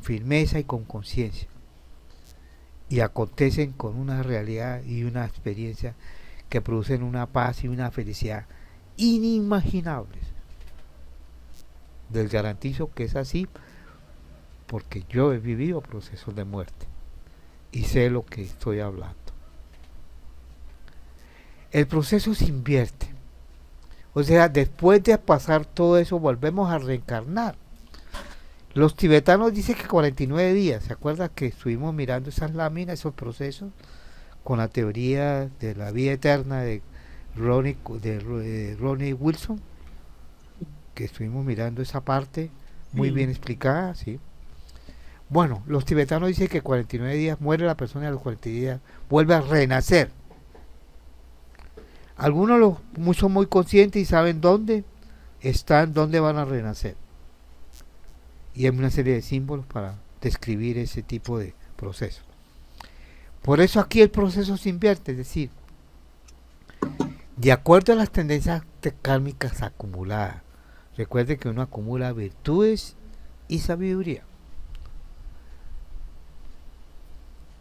firmeza y con conciencia, y acontecen con una realidad y una experiencia que producen una paz y una felicidad inimaginables. Les garantizo que es así, porque yo he vivido procesos de muerte y sé lo que estoy hablando. El proceso se invierte, o sea, después de pasar todo eso volvemos a reencarnar, Los tibetanos dicen que 49 días. ¿Se acuerda que estuvimos mirando esas láminas, esos procesos, con la teoría de la vida eterna de Ronnie Wilson? Que estuvimos mirando esa parte muy bien explicada, ¿sí? Bueno, los tibetanos dicen que 49 días muere la persona y a los 40 días vuelve a renacer. Algunos son muy conscientes y saben dónde están, dónde van a renacer. Y hay una serie de símbolos para describir ese tipo de proceso. Por eso aquí el proceso se invierte, es decir, de acuerdo a las tendencias kármicas acumuladas. Recuerde que uno acumula virtudes y sabiduría.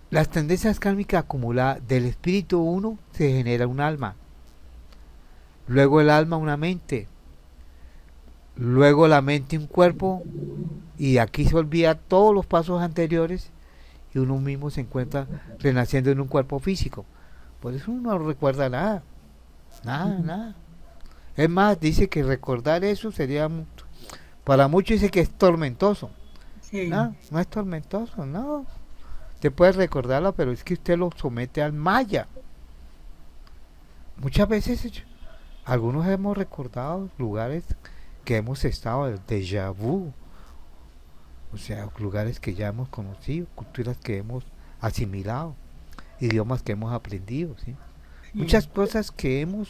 Las tendencias kármicas acumuladas del espíritu uno se genera un alma. Luego el alma una mente. Luego la mente un cuerpo. Y aquí se olvida todos los pasos anteriores y uno mismo se encuentra renaciendo en un cuerpo físico. Por eso uno no recuerda nada. Nada. Es más, dice que recordar eso sería, para muchos dice que es tormentoso. Sí. No es tormentoso, no. Usted puede recordarlo, pero es que usted lo somete al maya. Muchas veces algunos hemos recordado lugares que hemos estado, el déjà vu, o sea, lugares que ya hemos conocido, culturas que hemos asimilado, idiomas que hemos aprendido, ¿sí? Muchas cosas que hemos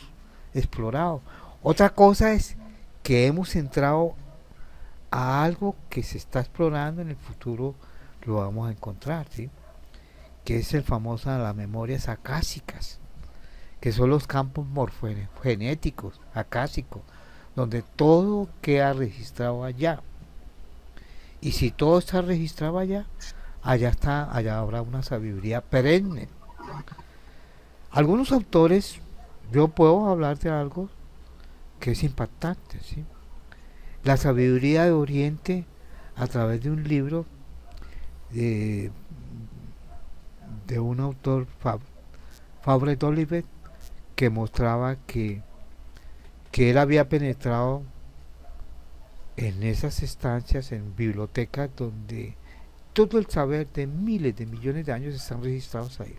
explorado. Otra cosa es que hemos entrado a algo que se está explorando, en el futuro lo vamos a encontrar, ¿sí? Que es el famoso las memorias acásicas, que son los campos morfogenéticos acásicos, donde todo queda registrado allá. Y si todo está registrado allá, allá habrá una sabiduría perenne. Algunos autores, yo puedo hablar de algo que es impactante, ¿sí? La sabiduría de Oriente, a través de un libro de un autor, Fabre d'Olivet, que mostraba que él había penetrado en esas estancias, en bibliotecas donde todo el saber de miles de millones de años están registrados ahí,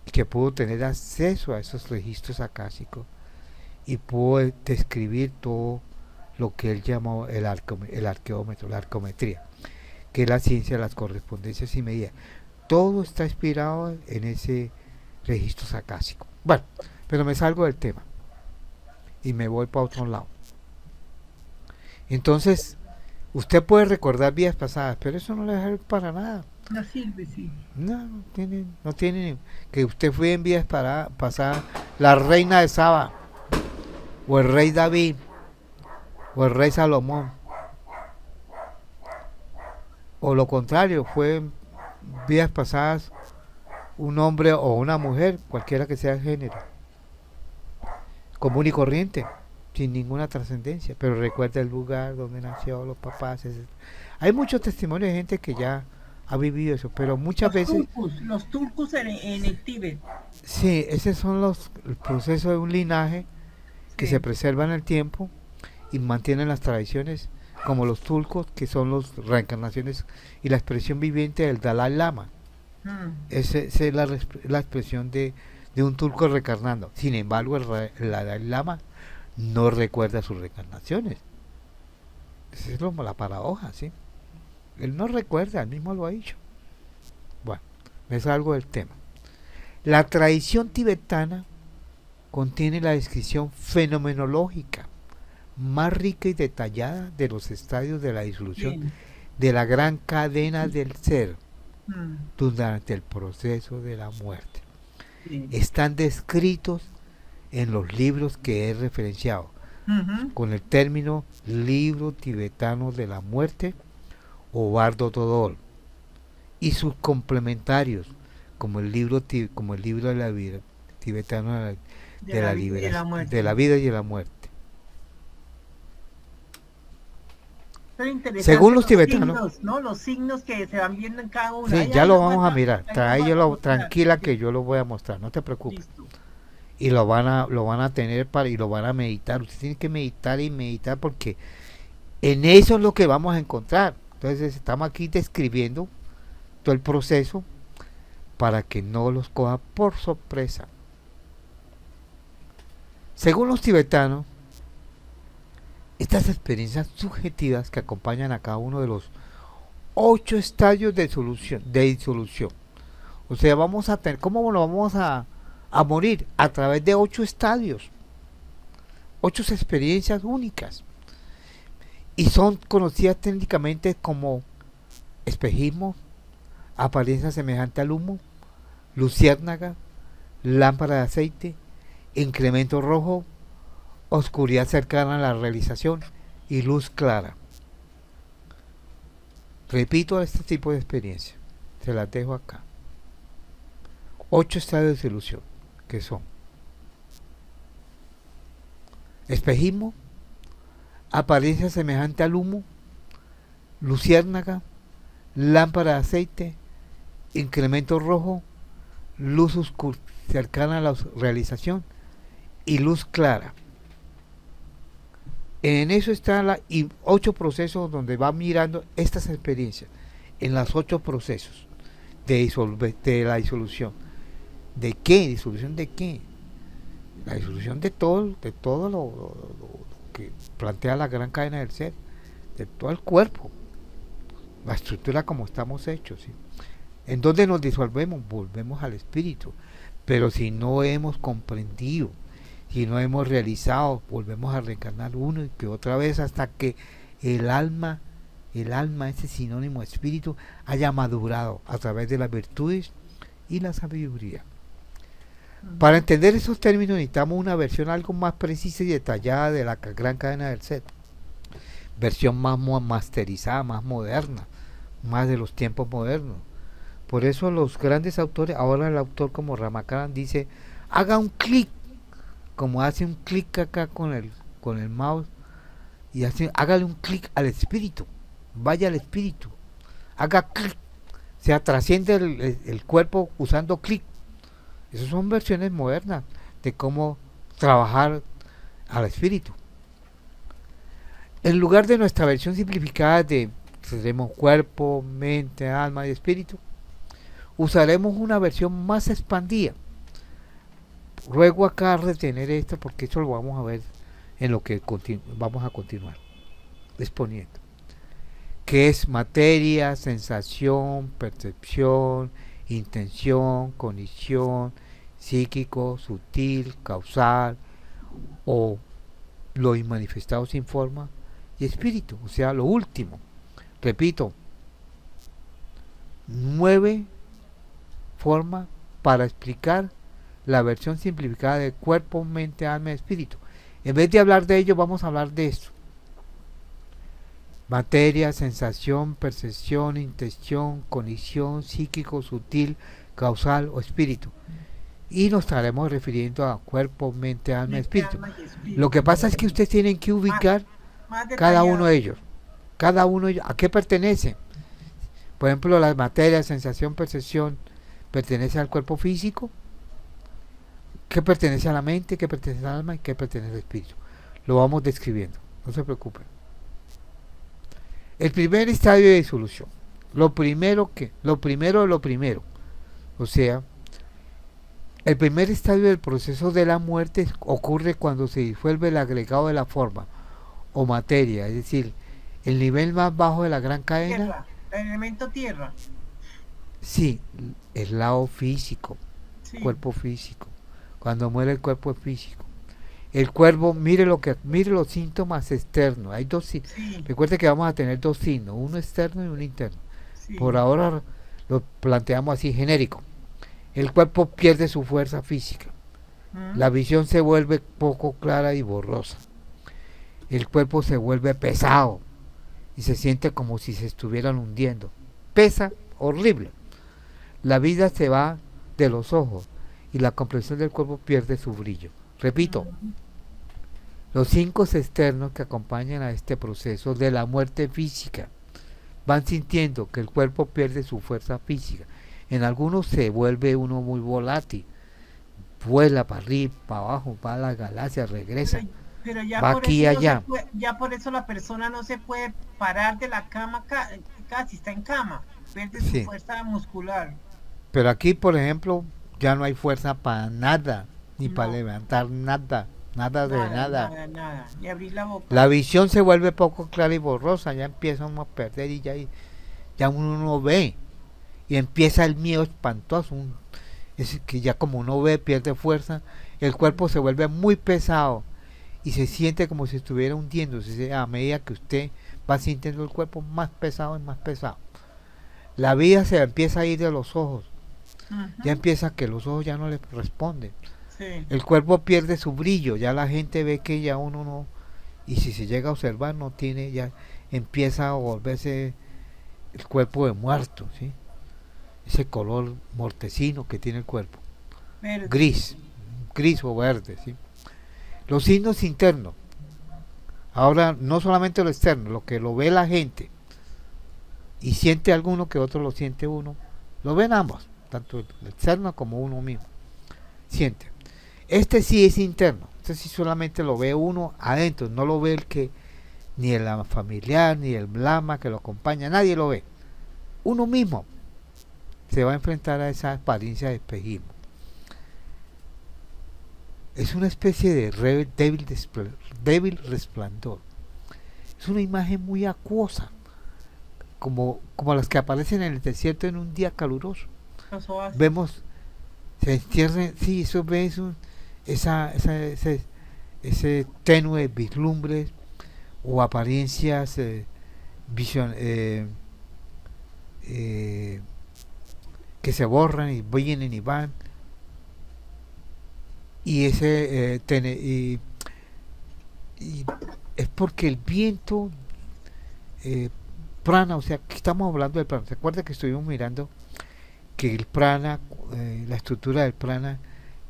y que pudo tener acceso a esos registros acásicos y pudo describir todo lo que él llamó el arqueómetro, la arqueometría, que es la ciencia de las correspondencias y medidas. Todo está inspirado en ese registro acásico. Bueno, pero me salgo del tema y me voy para otro lado. Entonces, usted puede recordar vidas pasadas, pero eso no le sirve para nada. No sirve, sí. No tiene que usted fue en vidas pasadas la reina de Saba, o el rey David, o el rey Salomón, o lo contrario, fue en vidas pasadas un hombre o una mujer, cualquiera que sea el género, común y corriente, sin ninguna trascendencia, pero recuerda el lugar donde nació, los papás, etc. Hay muchos testimonios de gente que ya ha vivido eso, pero muchas veces... Los turcos en el Tíbet. Sí, esos son el proceso de un linaje que se preserva en el tiempo y mantienen las tradiciones, como los tulcos, que son las reencarnaciones y la expresión viviente del Dalai Lama. Esa es la expresión de un tulco reencarnando. Sin embargo, el Dalai Lama no recuerda sus reencarnaciones. Esa es la paradoja, ¿sí? Él no recuerda, él mismo lo ha dicho. Bueno, me salgo del tema. La tradición tibetana contiene la descripción fenomenológica más rica y detallada de los estadios de la disolución de la gran cadena del ser durante el proceso de la muerte. Están descritos en los libros que he referenciado con el término libro tibetano de la muerte o Bardo Todol, y sus complementarios como el libro de la vida tibetano de la vida y de la muerte. Según los tibetanos, signos, ¿no? Los signos que se van viendo en cada uno. Sí, ya lo vamos a mirar. Tranquila que yo lo voy a mostrar, no te preocupes. Listo. Y lo van a tener y lo van a meditar. Usted tiene que meditar y meditar, porque en eso es lo que vamos a encontrar. Entonces estamos aquí describiendo todo el proceso para que no los coja por sorpresa. Según los tibetanos, estas experiencias subjetivas que acompañan a cada uno de los 8 estadios de disolución. O sea, vamos a tener, ¿cómo nos vamos a morir? A través de 8 estadios, 8 experiencias únicas. Y son conocidas técnicamente como espejismo, apariencia semejante al humo, luciérnaga, lámpara de aceite, incremento rojo, oscuridad cercana a la realización y luz clara. Repito este tipo de experiencia, se las dejo acá. 8 estadios de ilusión, que son espejismo, apariencia semejante al humo, luciérnaga, lámpara de aceite, incremento rojo, luz oscura cercana a la realización y luz clara. En eso están 8 procesos donde va mirando estas experiencias, en los 8 procesos de la disolución. ¿De qué? ¿Disolución de qué? La disolución de todo lo que plantea la gran cadena del ser, de todo el cuerpo, la estructura como estamos hechos, ¿sí? En donde nos disolvemos, volvemos al espíritu, pero si no hemos comprendido, si no hemos realizado, volvemos a reencarnar uno y que otra vez hasta que el alma, ese sinónimo de espíritu, haya madurado a través de las virtudes y la sabiduría. Para entender esos términos necesitamos una versión algo más precisa y detallada de la gran cadena del ser, versión más masterizada, más moderna, más de los tiempos modernos. Por eso los grandes autores, ahora el autor como Ramakrishna dice, haga un clic, como hace un clic acá con el mouse, y hágale un clic al espíritu, vaya al espíritu, haga clic, o sea, trasciende el cuerpo usando clic. Esas son versiones modernas de cómo trabajar al espíritu. En lugar de nuestra versión simplificada de tenemos cuerpo, mente, alma y espíritu, usaremos una versión más expandida. Ruego acá retener esto porque eso lo vamos a ver en lo que vamos a continuar exponiendo, que es materia, sensación, percepción, intención, cognición, psíquico, sutil, causal, o lo inmanifestado sin forma, y espíritu, o sea, lo último. Repito, 9 formas para explicar la versión simplificada de cuerpo, mente, alma y espíritu. En vez de hablar de ello, vamos a hablar de esto: materia, sensación, percepción, intención, cognición, psíquico, sutil, causal o espíritu. Y nos estaremos refiriendo a cuerpo, mente, alma y espíritu. Lo que pasa es que ustedes tienen que ubicar cada uno de ellos. Cada uno de ellos, ¿a qué pertenece? Por ejemplo, la materia, sensación, percepción, ¿pertenece al cuerpo físico? ¿Qué pertenece a la mente? ¿Qué pertenece al alma? ¿Y qué pertenece al espíritu? Lo vamos describiendo, no se preocupen. El primer estadio de disolución. Lo primero, o sea, el primer estadio del proceso de la muerte ocurre cuando se disuelve el agregado de la forma o materia, es decir, el nivel más bajo de la gran cadena. Tierra, el elemento tierra. Sí, el lado físico, Sí. Cuerpo físico. Cuando muere el cuerpo físico. El cuerpo, mire los síntomas externos. Hay dos signos. Sí. Recuerde que vamos a tener 2 signos, uno externo y uno interno. Sí. Por ahora lo planteamos así genérico. El cuerpo pierde su fuerza física. La visión se vuelve poco clara y borrosa. El cuerpo se vuelve pesado y se siente como si se estuvieran hundiendo. Pesa horrible. La vida se va de los ojos y la comprensión del cuerpo pierde su brillo. Repito, los 5 externos que acompañan a este proceso de la muerte física van sintiendo que el cuerpo pierde su fuerza física. En algunos se vuelve uno muy volátil, vuela para arriba, para abajo, va a la galaxia, regresa, pero ya va por aquí y eso allá. ya por eso la persona no se puede parar de la cama, casi está en cama, pierde su Sí. fuerza muscular. Pero aquí, por ejemplo, ya no hay fuerza para nada, ni para No, levantar nada, nada de nada, nada. nada, nada, ni abrir la boca. La visión se vuelve poco clara y borrosa, ya empieza uno a perder y ya uno no ve. Y empieza el miedo espantoso, es que ya como uno ve, pierde fuerza, el cuerpo se vuelve muy pesado y se siente como si estuviera hundiéndose a medida que usted va sintiendo el cuerpo más pesado y más pesado. La vida se empieza a ir de los ojos, ya Ujú, empieza que los ojos ya no le responden. sí, El cuerpo pierde su brillo, ya la gente ve que ya uno no, y si se llega a observar no tiene, ya empieza a volverse el cuerpo de muerto, ¿sí? Ese color mortecino que tiene el cuerpo, verde. gris, gris o verde, ¿sí? Los signos internos, ahora no solamente lo externo, lo que lo ve la gente y siente alguno que otro lo siente uno, lo ven ambos, tanto el externo como uno mismo, siente. Este sí es interno, este sí solamente lo ve uno adentro, no lo ve el que, ni el familiar, ni el blama que lo acompaña, nadie lo ve. Uno mismo se va a enfrentar a esa apariencia de espejismo. Es una especie de débil resplandor. Es una imagen muy acuosa, como las que aparecen en el desierto en un día caluroso. Los oasis. Vemos, se entierran, sí, eso ves ese tenue vislumbre o apariencias vision, eh, que se borran y vienen y van. Y y es porque el viento eh, prana, o sea, que estamos hablando del prana. ¿Se acuerda que estuvimos mirando que el prana, la estructura del prana,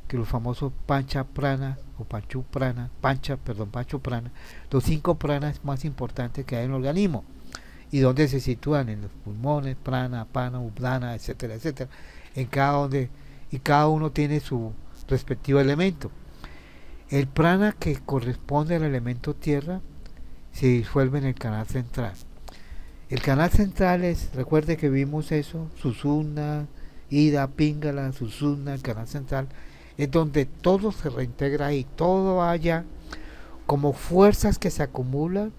que los famosos pancha prana o panchu prana, pancho prana, los 5 pranas más importantes que hay en el organismo y donde se sitúan en los pulmones, prana, pana, udana, etcétera, etcétera, en cada donde y cada uno tiene su respectivo elemento. El prana que corresponde al elemento tierra se disuelve en el canal central. El canal central es, recuerde que vimos eso, Susuna, Ida, Pingala, Susuna, el canal central, es donde todo se reintegra ahí, todo haya como fuerzas que se acumulan,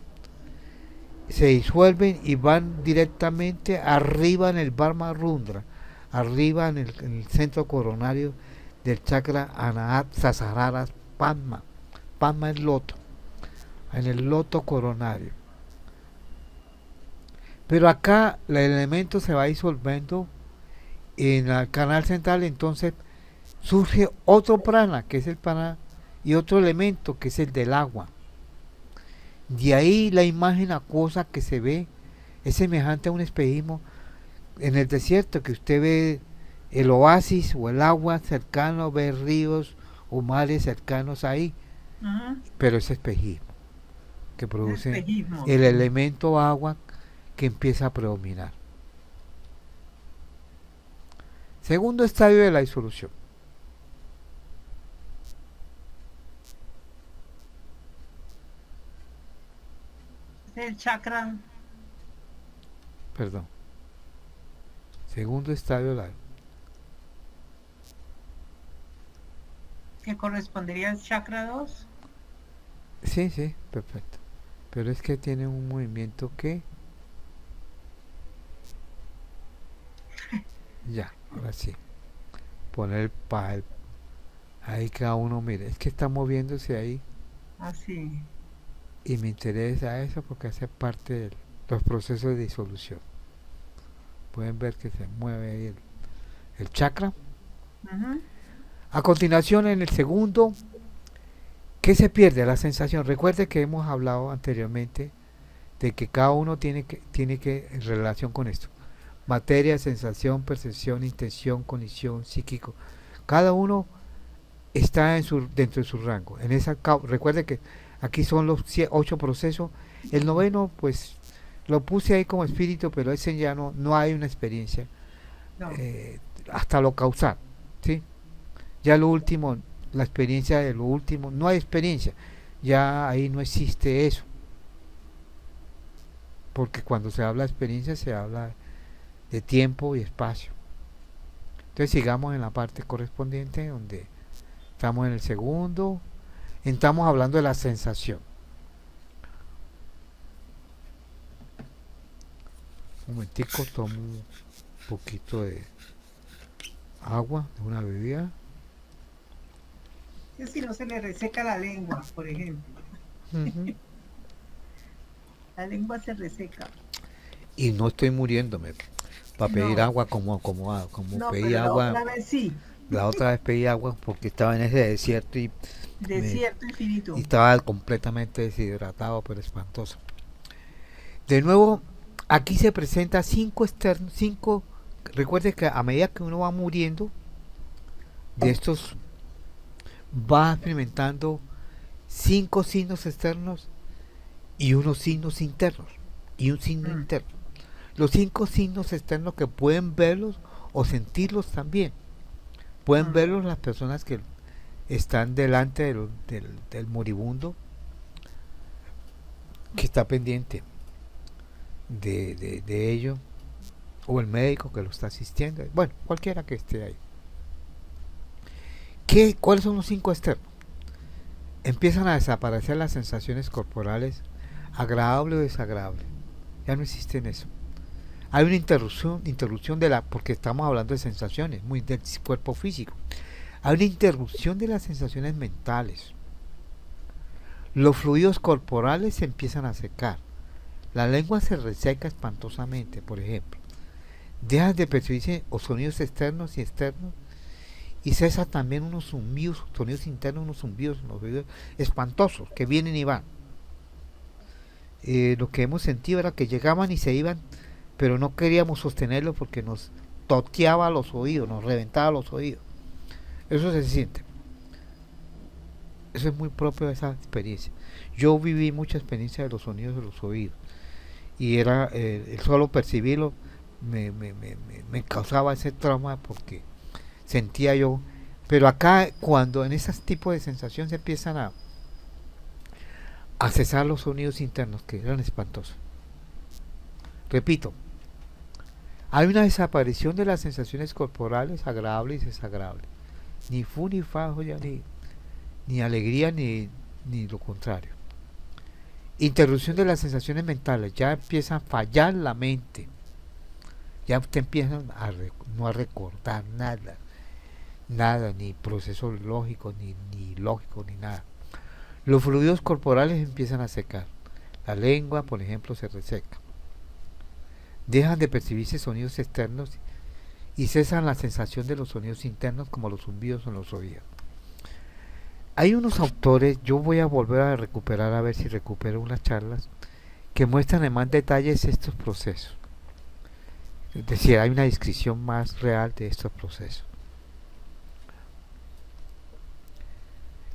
se disuelven y van directamente arriba en el Barma Rundra, arriba en el centro coronario del chakra Anahat Sasararas Padma. Padma es loto, en el loto coronario. Pero acá el elemento se va disolviendo en el canal central, entonces surge otro prana, que es el prana, y otro elemento, que es el del agua. De ahí la imagen acuosa que se ve es semejante a un espejismo en el desierto, que usted ve el oasis o el agua cercano, ve ríos o mares cercanos ahí, Ujú, pero es espejismo que el produce espejismo, el sí. elemento agua que empieza a predominar. Segundo estadio de la disolución. Es el chakra Perdón. Segundo estadio de la... que correspondería al chakra 2. Sí, sí, perfecto. Pero es que tiene un movimiento que... Ya, ahora sí. Poner el... Ahí cada uno, mire, es que está moviéndose ahí Así. y me interesa eso porque hace parte de los procesos de disolución. Pueden ver que se mueve ahí el chakra. Ujú, A continuación, en el segundo, ¿qué se pierde? La sensación. Recuerde que hemos hablado anteriormente de que cada uno tiene que en relación con esto. Materia, sensación, percepción, intención, cognición, psíquico. Cada uno está dentro de su rango. Recuerde que aquí son los 8 procesos. El noveno, pues, lo puse ahí como espíritu, pero ese ya no hay una experiencia. no. eh, Hasta lo causal, ¿sí? Ya lo último, la experiencia de lo último, no hay experiencia. Ya ahí no existe eso. porque cuando se habla de experiencia se habla de tiempo y espacio. Entonces sigamos en la parte correspondiente donde estamos en el segundo, estamos hablando de la sensación. Un momentico, tomo un poquito de agua, de una bebida. Si no se le reseca la lengua, por ejemplo. Uh-huh. La lengua se reseca. Y no estoy muriéndome para pedir No, agua como no, pedí pero la agua. otra vez sí. La otra vez pedí agua porque estaba en ese desierto y Desierto infinito. estaba completamente deshidratado, pero espantoso. De nuevo, aquí se presenta cinco externos, cinco. Recuerde que a medida que uno va muriendo, de estos va experimentando cinco signos externos y unos signos internos y un signo interno. Los cinco signos externos que pueden verlos o sentirlos también. Pueden verlos las personas que están delante del moribundo, que está pendiente de ello, o el médico que lo está asistiendo, bueno, cualquiera que esté ahí. ¿Cuáles son los cinco externos? Empiezan a desaparecer las sensaciones corporales, agradable o desagradable. Ya no existen eso. Hay una interrupción porque estamos hablando de sensaciones, muy del cuerpo físico. Hay una interrupción de las sensaciones mentales. Los fluidos corporales se empiezan a secar. La lengua se reseca espantosamente, por ejemplo. Dejan de percibirse los sonidos externos y externos y cesa también unos zumbidos, sonidos internos, unos zumbidos, unos oídos espantosos que vienen y van. Lo que hemos sentido era que llegaban y se iban, pero no queríamos sostenerlo porque nos toteaba los oídos, nos reventaba los oídos. Eso se siente. Eso es muy propio de esa experiencia. Yo viví mucha experiencia de los sonidos de los oídos y era el solo percibirlo me causaba ese trauma porque sentía yo. Pero acá, cuando en esos tipos de sensaciones se empiezan a cesar los sonidos internos que eran espantosos. Repito, hay una desaparición de las sensaciones corporales agradables y desagradables. Ni fu ni fa, ya ni alegría ni lo contrario. Interrupción de las sensaciones mentales, ya empieza a fallar la mente. Ya usted empieza no a recordar nada, ni procesos lógicos, ni lógicos, ni nada. Los fluidos corporales empiezan a secar. La lengua, por ejemplo, se reseca. Dejan de percibirse sonidos externos y cesan la sensación de los sonidos internos como los zumbidos en los oídos. Hay unos autores, yo voy a volver a recuperar, a ver si recupero unas charlas, que muestran en más detalles estos procesos. Es decir, hay una descripción más real de estos procesos.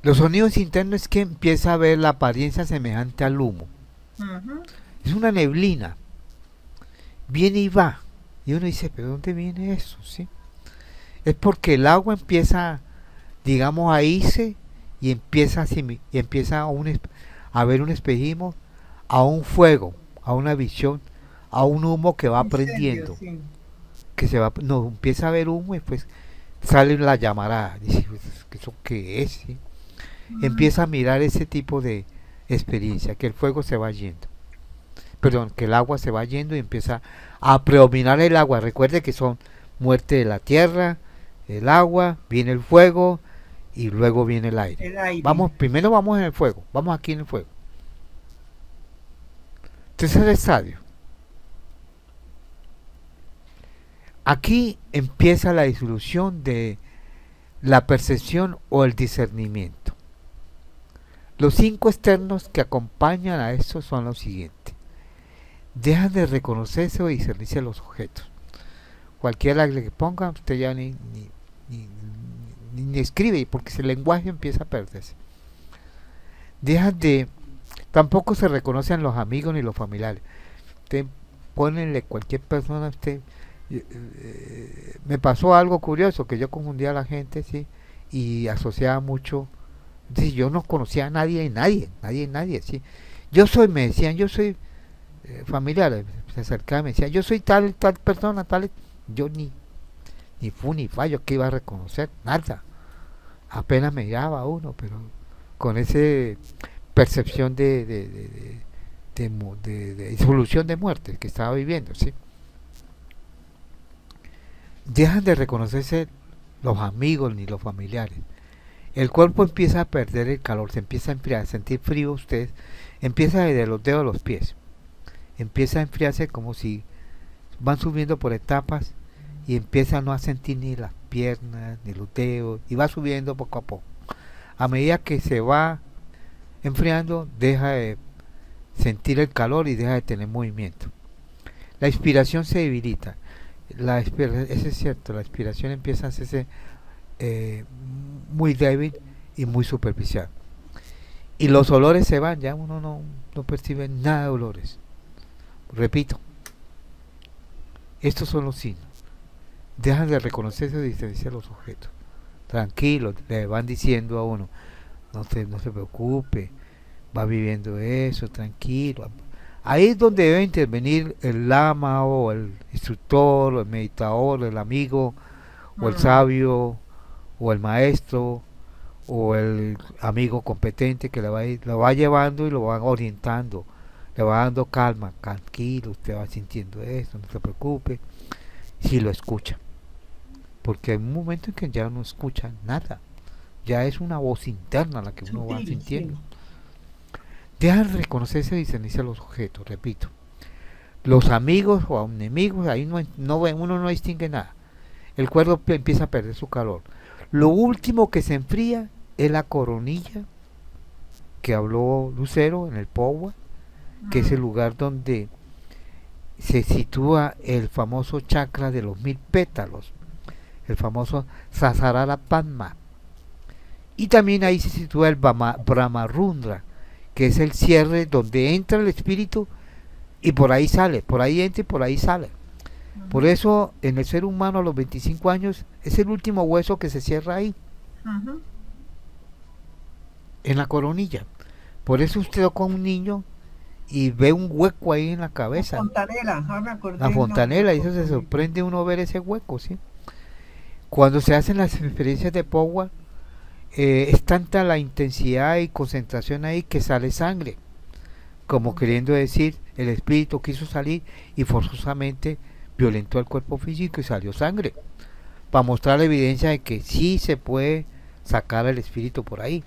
Los sonidos internos es que empieza a ver la apariencia semejante al humo. Es una neblina. Viene y va. Y uno dice, ¿pero dónde viene eso? ¿Sí? Es porque el agua empieza, digamos, a irse y empieza a ver un espejismo, a un fuego, a una visión, a un humo que va prendiendo. Sí. Que se va, no, empieza a ver humo y pues sale la llamarada. Dice, ¿eso qué es? ¿Sí? Empieza a mirar ese tipo de experiencia, que el fuego se va yendo. Perdón, que el agua se va yendo y empieza a predominar el agua. Recuerde que son muerte de la tierra, el agua, viene el fuego y luego viene el aire. Primero vamos en el fuego, vamos aquí en el fuego. Tercer estadio. Aquí empieza la disolución de la percepción o el discernimiento. Los cinco externos que acompañan a esto son los siguientes. Dejan de reconocerse o discernirse los objetos. Cualquiera que ponga, usted ya ni escribe, porque el lenguaje empieza a perderse. Tampoco se reconocen los amigos ni los familiares. Usted ponenle cualquier persona, me pasó algo curioso, que yo confundía a la gente, ¿sí? Y asociaba mucho. Entonces, yo no conocía a nadie, ¿sí? Me decían, yo soy familiares se acercaban y me decían, yo soy tal persona, tal. Yo ni fu ni fallo que iba a reconocer, nada. Apenas me miraba uno, pero con ese percepción de solución de muerte que estaba viviendo, ¿sí? Dejan de reconocerse los amigos ni los familiares. El cuerpo empieza a perder el calor, se empieza a enfriar, a sentir frío usted, empieza desde los dedos de los pies, empieza a enfriarse como si van subiendo por etapas y empieza a no a sentir ni las piernas, ni los dedos, y va subiendo poco a poco. A medida que se va enfriando, deja de sentir el calor y deja de tener movimiento. La inspiración se debilita. Eso es cierto, la inspiración empieza a hacerse muy débil y muy superficial. Y los olores se van, ya uno no percibe nada de olores. Repito, estos son los signos. Dejan de reconocerse y diferenciar los objetos. Tranquilo, le van diciendo a uno, no se preocupe, va viviendo eso, tranquilo. Ahí es donde debe intervenir el lama o el instructor, o el meditador, el amigo, o el sabio, o el maestro, o el amigo competente que lo va llevando y lo va orientando, le va dando calma, tranquilo, usted va sintiendo eso, no se preocupe, si lo escucha. Porque hay un momento en que ya no escucha nada, ya es una voz interna la que uno va sintiendo. Dejan de reconocerse y discernirse los objetos, repito. Los amigos o enemigos, ahí uno no distingue nada. El cuerpo empieza a perder su calor. Lo último que se enfría es la coronilla que habló Lucero en el Powa, que es el lugar donde se sitúa el famoso chakra de los 1000 pétalos, el famoso Sasarara Padma. Y también ahí se sitúa el Brahmarundra, que es el cierre donde entra el espíritu y por ahí sale, por ahí entra y por ahí sale. Por eso en el ser humano a los 25 años es el último hueso que se cierra ahí, en la coronilla. Por eso usted toca a un niño y ve un hueco ahí en la cabeza. La fontanela, y eso se sorprende uno ver ese hueco, ¿sí? Cuando se hacen las experiencias de Powa, es tanta la intensidad y concentración ahí que sale sangre, como queriendo decir, el espíritu quiso salir y forzosamente violentó el cuerpo físico y salió sangre, para mostrar la evidencia de que sí se puede sacar el espíritu por ahí.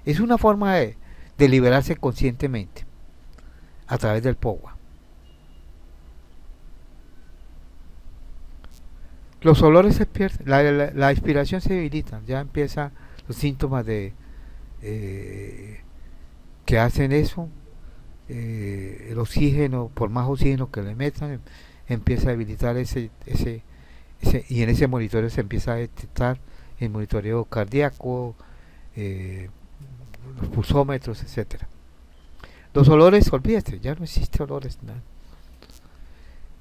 Es una forma de liberarse conscientemente a través del Powa. Los olores se pierden, la inspiración se debilita, ya empieza los síntomas de que hacen eso. El oxígeno, por más oxígeno que le metan, empieza a debilitar ese y en ese monitoreo se empieza a detectar el monitoreo cardíaco, los pulsómetros, etcétera. Los olores, olvídate, ya no existe olores, nada.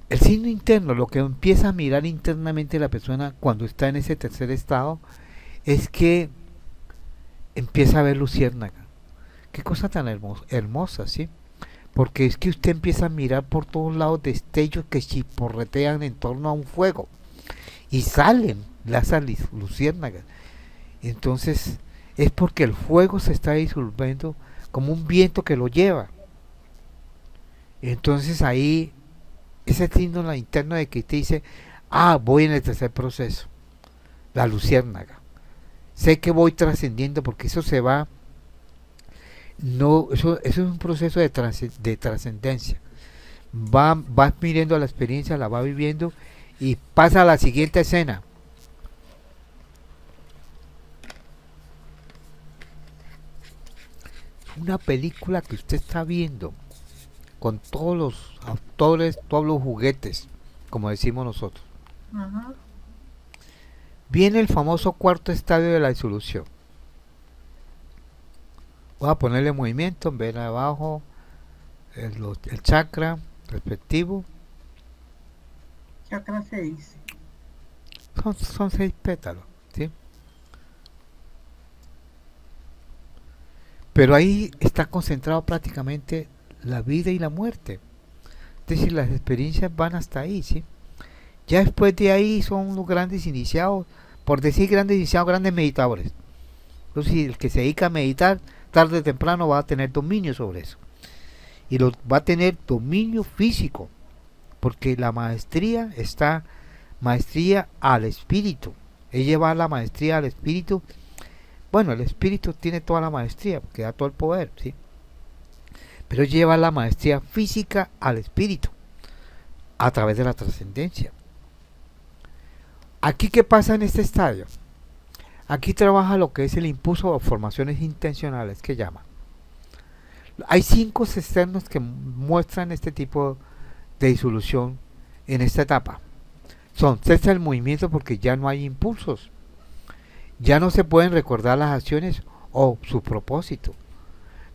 El signo interno, lo que empieza a mirar internamente la persona cuando está en ese tercer estado, es que empieza a ver luciérnaga. Qué cosa tan hermosa, ¿sí? Porque es que usted empieza a mirar por todos lados destellos que chisporretean en torno a un fuego y salen las luciérnagas. Entonces es porque el fuego se está disolviendo como un viento que lo lleva. Entonces ahí ese signo en la interna de que te dice, voy en el tercer proceso, la luciérnaga. Sé que voy trascendiendo porque eso se va. No, eso es un proceso de trascendencia. Vas midiendo la experiencia, la va viviendo y pasa a la siguiente escena. Una película que usted está viendo con todos los actores, todos los juguetes, como decimos nosotros. Viene el famoso cuarto estadio de la disolución. Voy a ponerle movimiento, ver abajo el chakra respectivo. Chakra 6. Son 6 pétalos, ¿sí? Pero ahí está concentrado prácticamente la vida y la muerte. Es decir, las experiencias van hasta ahí, ¿sí? Ya después de ahí son los grandes iniciados, por decir grandes iniciados, grandes meditadores. Entonces, el que se dedica a meditar, tarde o temprano va a tener dominio sobre eso. Y va a tener dominio físico, porque la maestría está, maestría al espíritu. Es llevar la maestría al espíritu. Bueno, el espíritu tiene toda la maestría, porque da todo el poder, ¿sí? Pero lleva la maestría física al espíritu, a través de la trascendencia. Aquí, ¿qué pasa en este estadio? Aquí trabaja lo que es el impulso o formaciones intencionales, que llama. Hay 5 externos que muestran este tipo de disolución en esta etapa. Cesa el movimiento porque ya no hay impulsos. Ya no se pueden recordar las acciones o su propósito.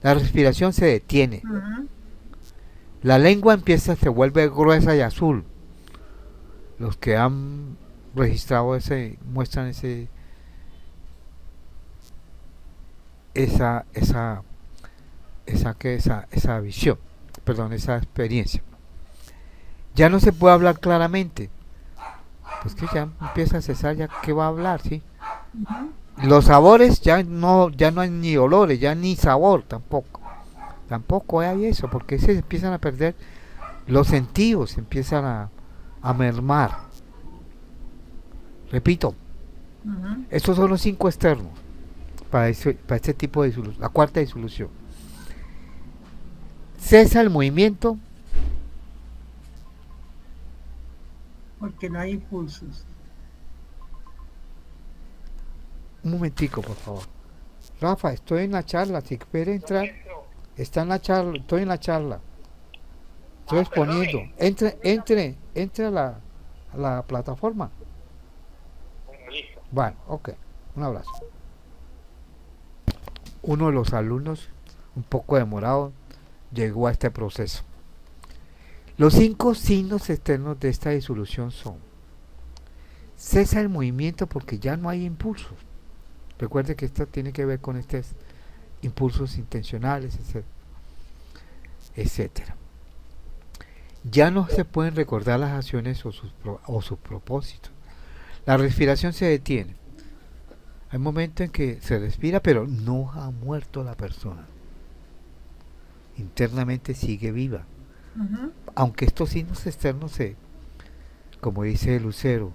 La respiración se detiene. La lengua se vuelve gruesa y azul. Los que han registrado muestran esa visión, perdón, esa experiencia. Ya no se puede hablar claramente. Pues que ya empieza a cesar, ya que va a hablar, ¿sí? Los sabores ya no hay ni olores, ya ni sabor tampoco hay eso, porque se empiezan a perder los sentidos, empiezan a mermar. Repito, estos son los 5 externos para este tipo de disolución, la cuarta disolución. Cesa el movimiento porque no hay impulsos. Un momentico, por favor. Rafa, estoy en la charla, si quiere entrar, está en la charla, estoy en la charla. Estoy exponiendo. Entre a la plataforma. Bueno, ok. Un abrazo. Uno de los alumnos, un poco demorado, llegó a este proceso. Los 5 signos externos de esta disolución son: cesa el movimiento porque ya no hay impulsos. Recuerde que esto tiene que ver con estos impulsos intencionales, etcétera. Ya no se pueden recordar las acciones o sus propósitos. La respiración se detiene. Hay momentos en que se respira, pero no ha muerto la persona. Internamente sigue viva. Aunque estos signos externos como dice Lucero,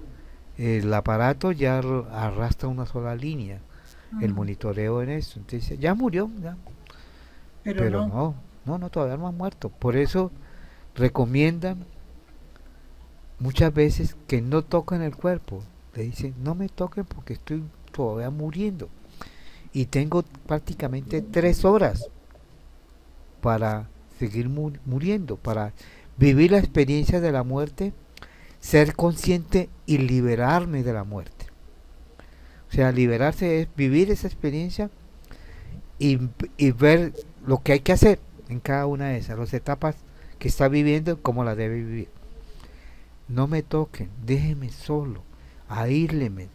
el aparato ya arrastra una sola línea. El monitoreo en eso. Entonces, ya murió. Ya. Pero no, todavía no ha muerto. Por eso recomiendan muchas veces que no toquen el cuerpo. Le dicen, no me toquen porque estoy todavía muriendo. Y tengo prácticamente 3 horas para seguir muriendo, para vivir la experiencia de la muerte, ser consciente y liberarme de la muerte. O sea, liberarse es vivir esa experiencia y ver lo que hay que hacer en cada una de esas, las etapas que está viviendo, cómo la debe vivir. No me toquen, déjenme solo, aíslenme,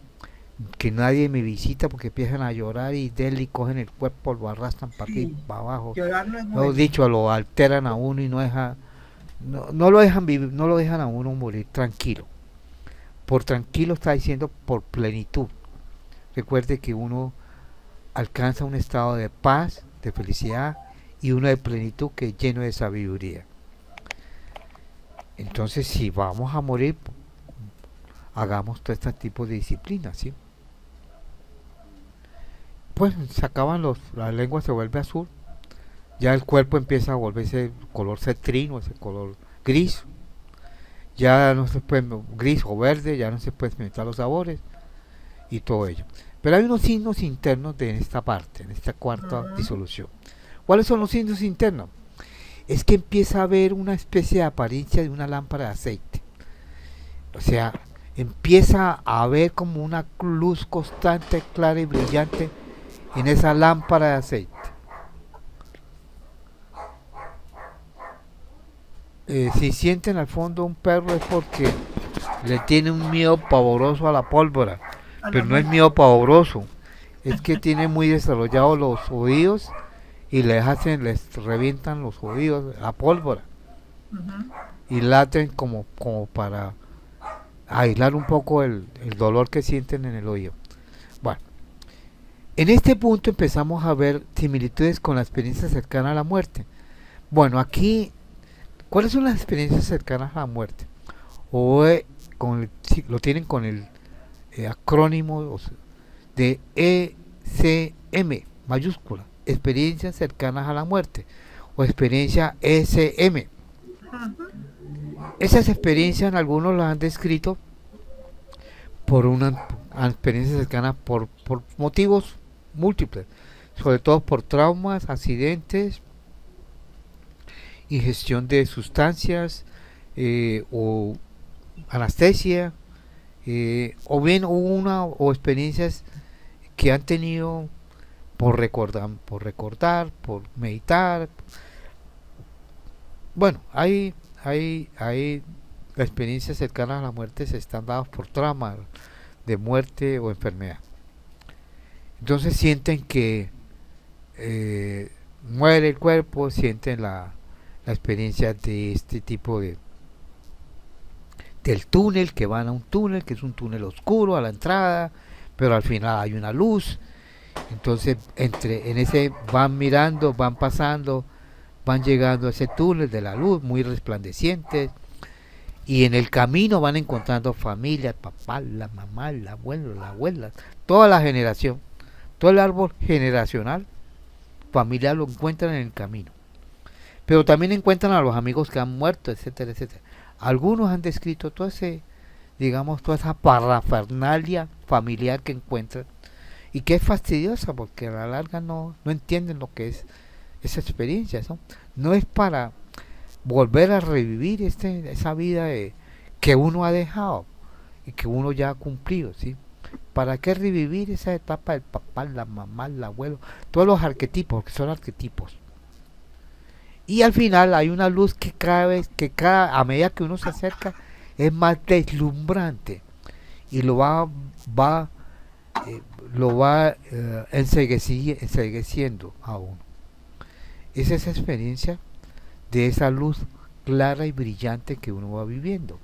que nadie me visita porque empiezan a llorar y cogen el cuerpo, lo arrastran para aquí, para abajo. Llorar no es bueno. Dicho, lo alteran a uno y no lo dejan vivir, no lo dejan a uno morir tranquilo. Por tranquilo está diciendo por plenitud. Recuerde que uno alcanza un estado de paz, de felicidad y uno de plenitud que es lleno de sabiduría. Entonces, si vamos a morir, hagamos todo este tipo de disciplinas, ¿sí? Pues se acaban la lengua se vuelve azul, ya el cuerpo empieza a volverse color cetrino, ese color gris, ya no se puede, gris o verde, ya no se puede experimentar los sabores y todo ello. Pero hay unos signos internos de esta parte, en esta cuarta disolución. ¿Cuáles son los signos internos? Es que empieza a haber una especie de apariencia de una lámpara de aceite. O sea, empieza a haber como una luz constante, clara y brillante en esa lámpara de aceite. Si sienten al fondo un perro es porque le tiene un miedo pavoroso a la pólvora, pero no es miedo pavoroso, es que tiene muy desarrollados los oídos y les revientan los oídos a pólvora. y laten como para aislar un poco el dolor que sienten en el oído. Bueno, en este punto empezamos a ver similitudes con la experiencia cercana a la muerte. Bueno, aquí, ¿cuáles son las experiencias cercanas a la muerte? O lo tienen con el acrónimo de ECM mayúscula, experiencias cercanas a la muerte, o experiencia ECM. Esas experiencias algunos las han descrito por una experiencia cercana por motivos múltiples, sobre todo por traumas, accidentes, ingestión de sustancias o anestesia, o bien o experiencias que han tenido por meditar. Bueno, hay experiencias cercanas a la muerte se están dadas por traumas de muerte o enfermedad. Entonces sienten que muere el cuerpo, sienten la experiencia de este tipo del túnel, que van a un túnel, que es un túnel oscuro a la entrada, pero al final hay una luz. Entonces en ese van mirando, van pasando, van llegando a ese túnel de la luz muy resplandeciente, y en el camino van encontrando familia, el papá, la mamá, el abuelo, la abuela, toda la generación, todo el árbol generacional familiar lo encuentran en el camino. Pero también encuentran a los amigos que han muerto, etcétera, etcétera. Algunos han descrito todo ese, digamos, toda esa parafernalia familiar que encuentran y que es fastidiosa porque a la larga no entienden lo que es esa experiencia, ¿no? No es para volver a revivir esa vida que uno ha dejado y que uno ya ha cumplido, ¿sí? ¿Para qué revivir esa etapa del papá, la mamá, el abuelo? Todos los arquetipos, que son arquetipos. Y al final hay una luz que a medida que uno se acerca es más deslumbrante y lo va ensegueciendo a uno. Es esa experiencia de esa luz clara y brillante que uno va viviendo.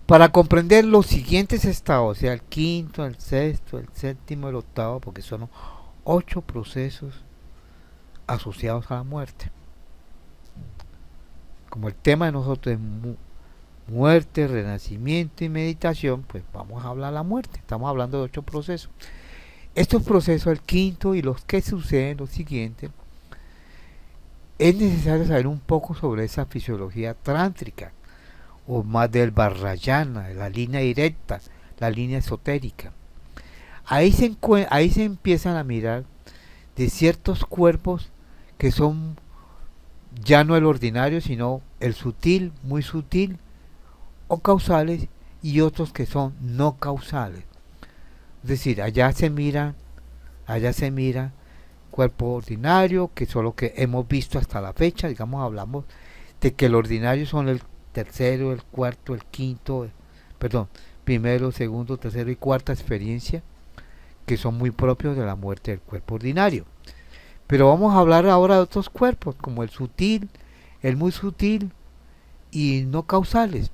Para comprender los siguientes estados, o sea, el quinto, el sexto, el séptimo, el octavo, porque son 8 procesos asociados a la muerte. Como el tema de nosotros es muerte, renacimiento y meditación, pues vamos a hablar de la muerte. Estamos hablando de 8 procesos. Estos procesos, el quinto y los que suceden, los siguientes, es necesario saber un poco sobre esa fisiología trántrica, o más del Vajrayana, la línea directa, la línea esotérica. Ahí se empiezan a mirar de ciertos cuerpos que son ya no el ordinario, sino el sutil, muy sutil, o causales, y otros que son no causales. Es decir, allá se mira cuerpo ordinario, que son lo que hemos visto hasta la fecha, digamos, hablamos de que el ordinario son el tercero, el cuarto, el quinto, primero, segundo, tercero y cuarta experiencia, que son muy propios de la muerte del cuerpo ordinario. Pero vamos a hablar ahora de otros cuerpos, como el sutil, el muy sutil y no causales.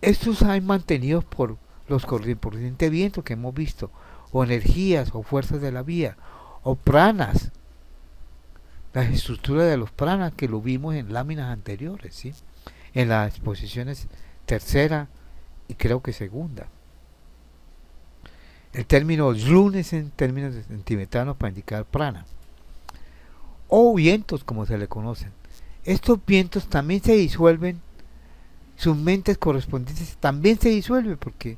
Estos hay mantenidos por los corrientes de viento que hemos visto, o energías o fuerzas de la vida, o pranas, las estructuras de los pranas que lo vimos en láminas anteriores, ¿sí? En las exposiciones tercera y creo que segunda. El término Jlun es en términos tibetanos para indicar prana, o vientos como se le conocen. Estos vientos también se disuelven, sus mentes correspondientes también se disuelven, porque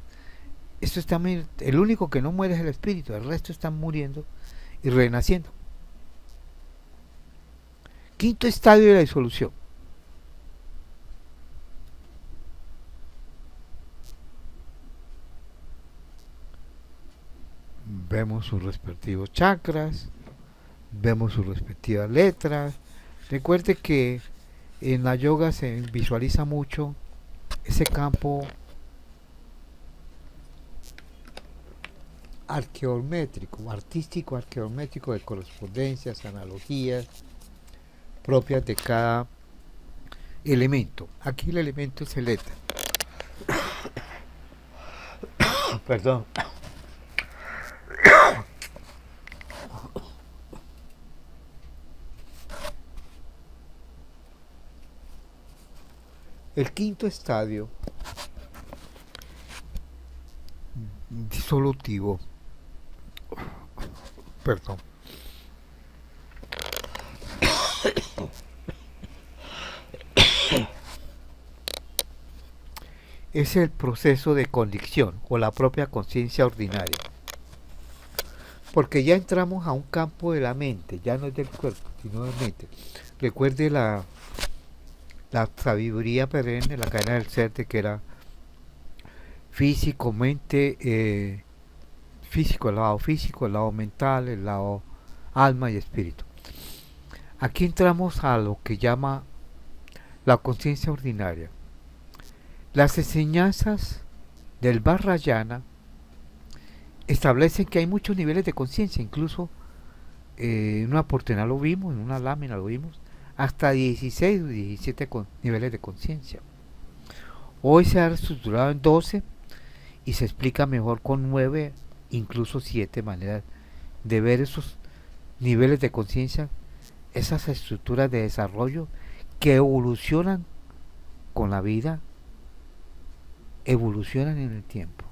esto está el único que no muere es el espíritu, el resto están muriendo y renaciendo. Quinto estadio de la disolución. Vemos sus respectivos chakras, vemos sus respectivas letras. Recuerde que en la yoga se visualiza mucho ese campo arqueométrico, artístico arqueométrico, de correspondencias, analogías, propias de cada elemento. Aquí el elemento es el éter. Perdón. El quinto estadio disolutivo, perdón, es el proceso de condición o la propia conciencia ordinaria, porque ya entramos a un campo de la mente, ya no es del cuerpo, sino de la mente. Recuerde la sabiduría perenne, la cadena del ser, de que era físico, mente, físico, el lado mental, el lado alma y espíritu. Aquí entramos a lo que llama la conciencia ordinaria. Las enseñanzas del Vajrayana establecen que hay muchos niveles de conciencia, incluso en una oportunidad lo vimos, en una lámina lo vimos, hasta 16 o 17 niveles de conciencia. Hoy se ha estructurado en 12 y se explica mejor con 9, incluso 7 maneras de ver esos niveles de conciencia, esas estructuras de desarrollo que evolucionan con la vida, evolucionan en el tiempo.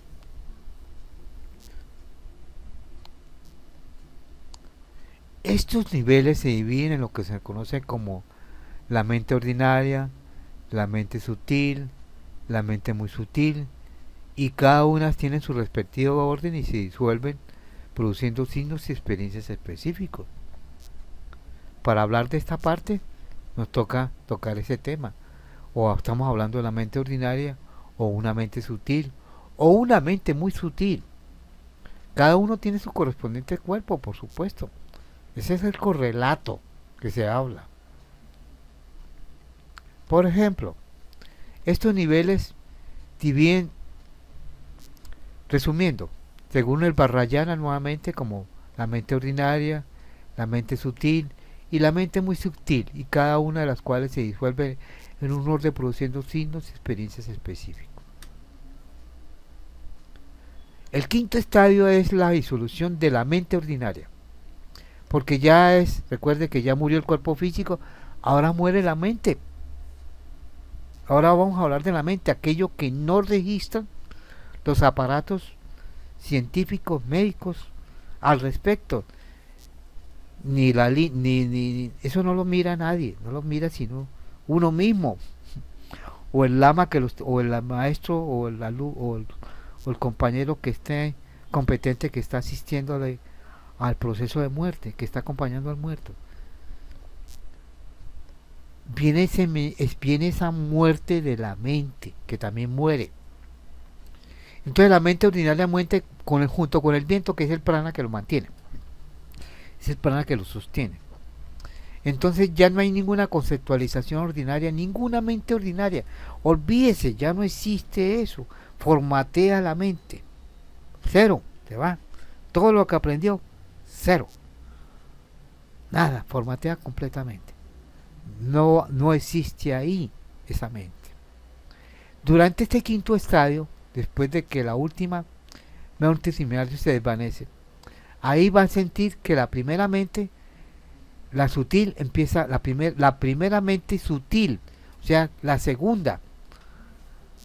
Estos niveles se dividen en lo que se conoce como la mente ordinaria, la mente sutil, la mente muy sutil, y cada una tiene su respectivo orden y se disuelven produciendo signos y experiencias específicos. Para hablar de esta parte nos toca tocar ese tema, o estamos hablando de la mente ordinaria, o una mente sutil, o una mente muy sutil. Cada uno tiene su correspondiente cuerpo, por supuesto. Ese es el correlato que se habla. Por ejemplo, estos niveles dividen, resumiendo, según el Vajrayana nuevamente, como la mente ordinaria, la mente sutil y la mente muy sutil, y cada una de las cuales se disuelve en un orden produciendo signos y experiencias específicos. El quinto estadio es la disolución de la mente ordinaria, porque ya es, recuerde que ya murió el cuerpo físico, ahora muere la mente. Ahora vamos a hablar de la mente, aquello que no registran los aparatos científicos, médicos al respecto. Ni eso no lo mira nadie, no lo mira sino uno mismo, o el lama o el maestro, o el alumno, o el compañero que esté competente, que está asistiendo al proceso de muerte, que está acompañando al muerto. Viene esa muerte de la mente, que también muere. Entonces la mente ordinaria muere junto con el viento, que es el prana que lo mantiene, es el prana que lo sostiene. Entonces ya no hay ninguna conceptualización ordinaria, ninguna mente ordinaria. Olvídese, ya no existe eso. Formatea la mente. Cero, te va. Todo lo que aprendió, cero. Nada, formatea completamente. No existe ahí esa mente. Durante este quinto estadio, después de que la última mente similar se desvanece, ahí va a sentir que la primera mente, la sutil, empieza, la primera mente sutil, o sea, la segunda,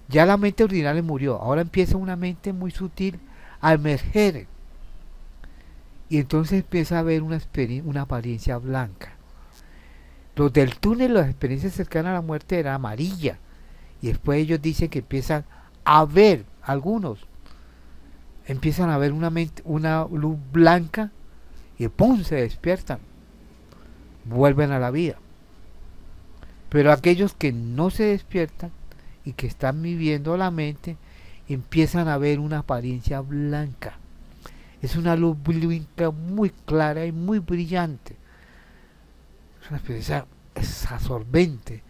ya la mente ordinaria murió, ahora empieza una mente muy sutil a emerger, y entonces empieza a haber una apariencia blanca. Los del túnel, las experiencias cercanas a la muerte, era amarilla, y después ellos dicen que empiezan a ver, algunos empiezan a ver una luz blanca, y ¡pum!, se despiertan, vuelven a la vida. Pero aquellos que no se despiertan y que están viviendo la mente, empiezan a ver una apariencia blanca. Es una luz blanca muy clara y muy brillante. Es una experiencia absorbente.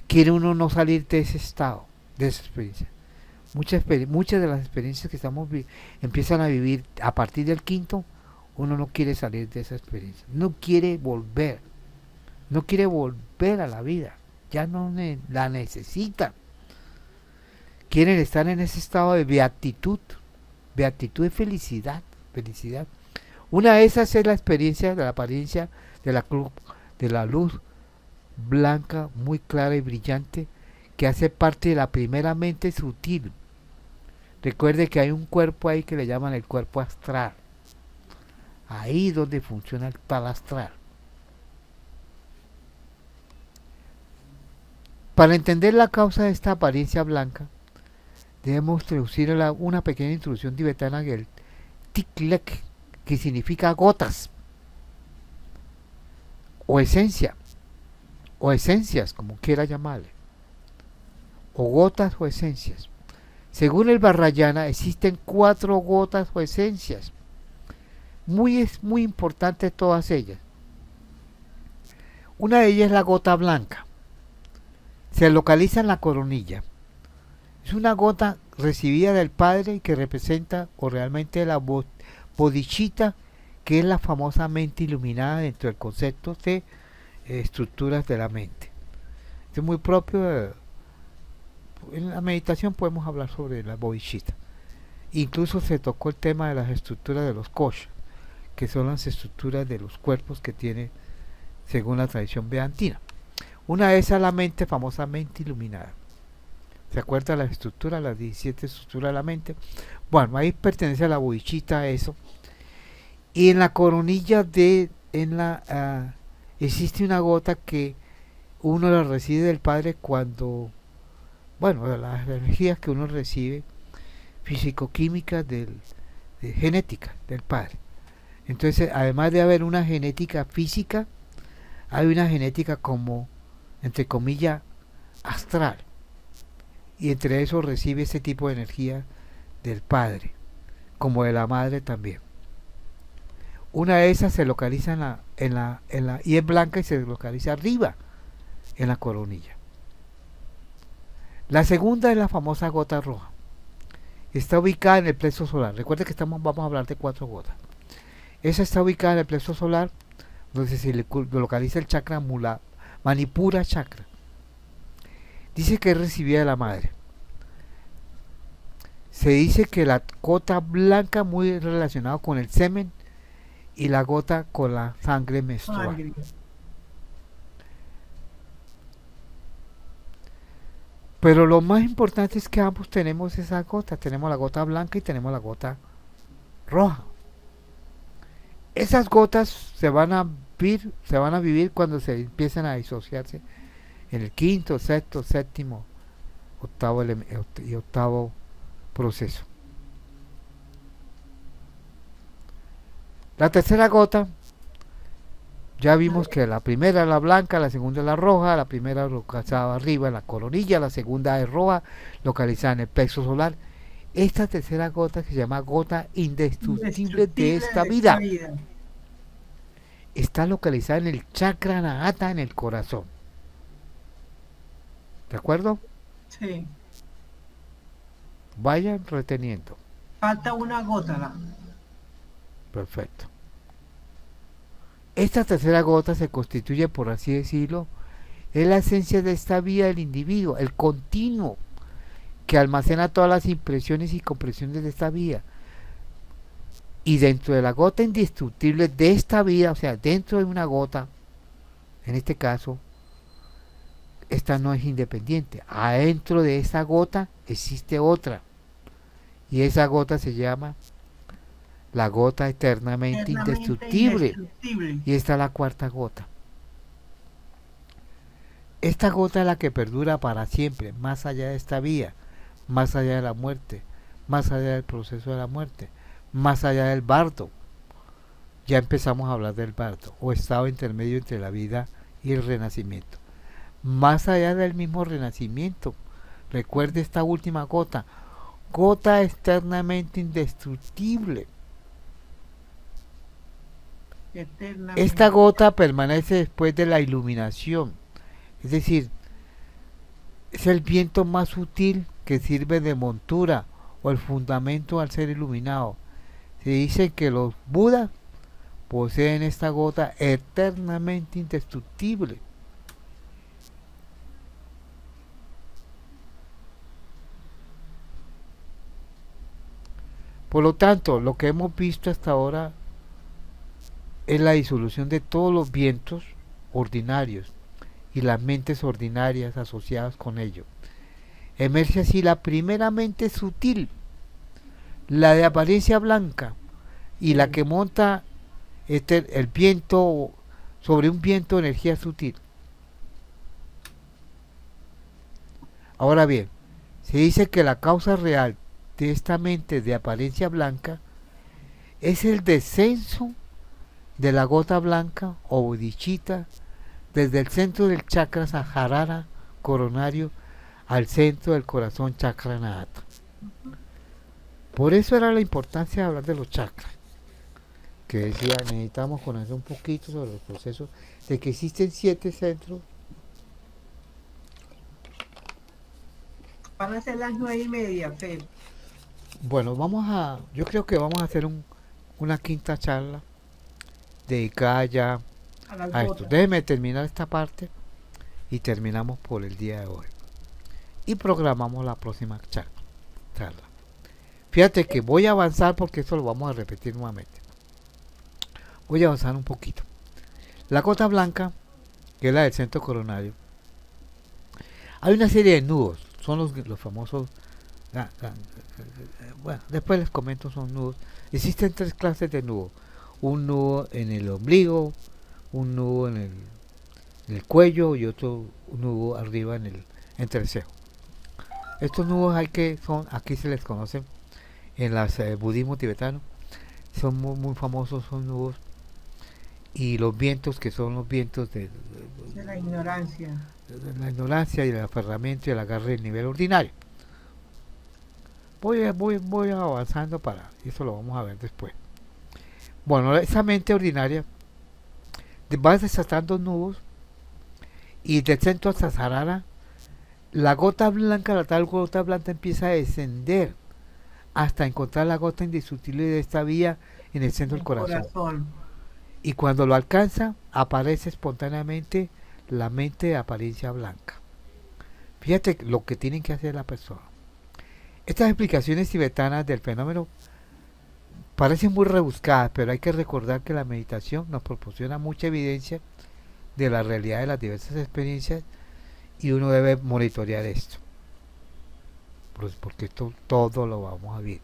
Quiere uno no salir de ese estado, de esa experiencia. Muchas de las experiencias que empiezan a vivir a partir del quinto, uno no quiere salir de esa experiencia, no quiere volver. no quiere volver a la vida, ya no la necesitan. Quieren estar en ese estado de beatitud, beatitud de felicidad, felicidad. Una de esas es la experiencia de la apariencia de la luz blanca, muy clara y brillante, que hace parte de la primera mente sutil. Recuerde que hay un cuerpo ahí que le llaman el cuerpo astral. Ahí donde funciona el tal astral. Para entender la causa de esta apariencia blanca, debemos traducir una pequeña introducción tibetana del Tiklek, que significa gotas, o esencia, o esencias, como quiera llamarle, o gotas o esencias. Según el Vajrayana, existen 4 gotas o esencias. Es muy importante todas ellas. Una de ellas es la gota blanca. Se localiza en la coronilla. Es una gota recibida del Padre y que representa o realmente la bodhicitta, que es la famosa mente iluminada dentro del concepto de estructuras de la mente. Es muy propio. En la meditación podemos hablar sobre la bodhicitta. Incluso se tocó el tema de las estructuras de los koshas, que son las estructuras de los cuerpos que tiene según la tradición vedantina. Una de esas es la mente, famosamente iluminada. ¿Se acuerda de las estructuras, las 17 estructuras de la mente? Bueno, ahí pertenece a la bodhicitta eso. Y en la coronilla existe una gota que uno la recibe del Padre cuando, las energías que uno recibe físico-químicas de genética del Padre. Entonces, además de haber una genética física, hay una genética como, entre comillas, astral. Y entre eso recibe ese tipo de energía del Padre, como de la Madre también. Una de esas se localiza y es blanca y se localiza arriba, en la coronilla. La segunda es la famosa gota roja. Está ubicada en el plexo solar. Recuerden que vamos a hablar de 4 gotas. Esa está ubicada en el plexo solar, donde se localiza el chakra Manipura chakra. Dice que es recibida de la madre. Se dice que la gota blanca muy relacionada con el semen y la gota con la sangre menstrual. Pero lo más importante es que ambos tenemos esa gota. Tenemos la gota blanca y tenemos la gota roja. Esas gotas se van a vivir cuando se empiezan a disociarse en el quinto, sexto, séptimo, octavo proceso. La tercera gota, ya vimos que la primera es la blanca, la segunda es la roja, la primera localizada arriba en la coronilla, la segunda es roja, localizada en el plexo solar. Esta tercera gota se llama gota indestructible de esta vida. Está localizada en el chakra Anahata, en el corazón. ¿De acuerdo? Sí. Vayan reteniendo. Falta una gota. Perfecto. Esta tercera gota se constituye, por así decirlo, es la esencia de esta vida del individuo, el continuo, que almacena todas las impresiones y compresiones de esta vida. Y dentro de la gota indestructible de esta vida, o sea, dentro de una gota, en este caso, esta no es independiente. Adentro de esa gota existe otra. Y esa gota se llama la gota eternamente indestructible. Y esta es la cuarta gota. Esta gota es la que perdura para siempre, más allá de esta vida, más allá de la muerte, más allá del proceso de la muerte, más allá del bardo. Ya empezamos a hablar del bardo, o estado intermedio entre la vida y el renacimiento. Más allá del mismo renacimiento, recuerde esta última gota, gota externamente indestructible. Esta gota permanece después de la iluminación, es decir, es el viento más sutil que sirve de montura o el fundamento al ser iluminado. Se dice que los Budas poseen esta gota eternamente indestructible. Por lo tanto, lo que hemos visto hasta ahora es la disolución de todos los vientos ordinarios y las mentes ordinarias asociadas con ello. Emerge así la primera mente sutil, la de apariencia blanca, y la que monta el viento sobre un viento de energía sutil. Ahora bien, se dice que la causa real de esta mente de apariencia blanca es el descenso de la gota blanca o bodhicitta desde el centro del chakra Sahasrara coronario al centro del corazón chakra Anahata. Por eso era la importancia de hablar de los chakras, que decía, necesitamos conocer un poquito sobre los procesos de que existen 7 centros. Van a ser las 9:30, Fe. Bueno, yo creo que vamos a hacer una quinta charla dedicada ya a esto. Déjeme terminar esta parte y terminamos por el día de hoy. Y programamos la próxima charla. Fíjate que voy a avanzar porque esto lo vamos a repetir nuevamente. Voy a avanzar un poquito. La gota blanca, que es la del centro coronario, hay una serie de nudos, son los famosos, bueno, después les comento, son nudos. Existen 3 clases de nudos: un nudo en el ombligo, un nudo en el cuello y otro nudo arriba en el entrecejo. Estos nudos aquí se les conocen en el budismo tibetano, son muy famosos, son nudos. Y los vientos, que son los vientos de la ignorancia. De la ignorancia y el aferramiento y el agarre del nivel ordinario. Voy avanzando eso lo vamos a ver después. Bueno, esa mente ordinaria va desatando nudos y del centro hasta Sahasrara, la tal gota blanca empieza a descender hasta encontrar la gota indiscutible de esta vía en el centro del corazón. Y cuando lo alcanza, aparece espontáneamente la mente de apariencia blanca. Fíjate lo que tienen que hacer la persona. Estas explicaciones tibetanas del fenómeno parecen muy rebuscadas, pero hay que recordar que la meditación nos proporciona mucha evidencia de la realidad de las diversas experiencias y uno debe monitorear esto. Pues porque esto todo lo vamos a ver.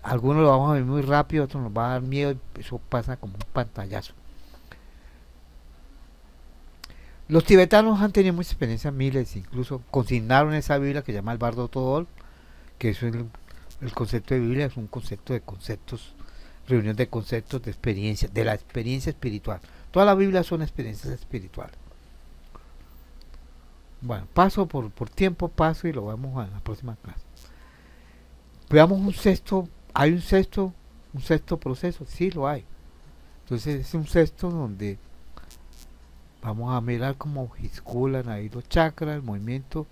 Algunos lo vamos a ver muy rápido, otros nos va a dar miedo, eso pasa como un pantallazo. Los tibetanos han tenido muchas experiencias, miles, incluso consignaron esa Biblia que se llama el Bardo Todol, que eso es el concepto de Biblia, es un concepto de conceptos, reunión de conceptos de experiencia, de la experiencia espiritual. Toda la Biblia son experiencias espirituales. Bueno, paso por tiempo, paso y lo vemos en la próxima clase. Veamos hay un sexto proceso, sí lo hay. Entonces es un sexto donde vamos a mirar cómo circulan ahí los chakras, el movimiento.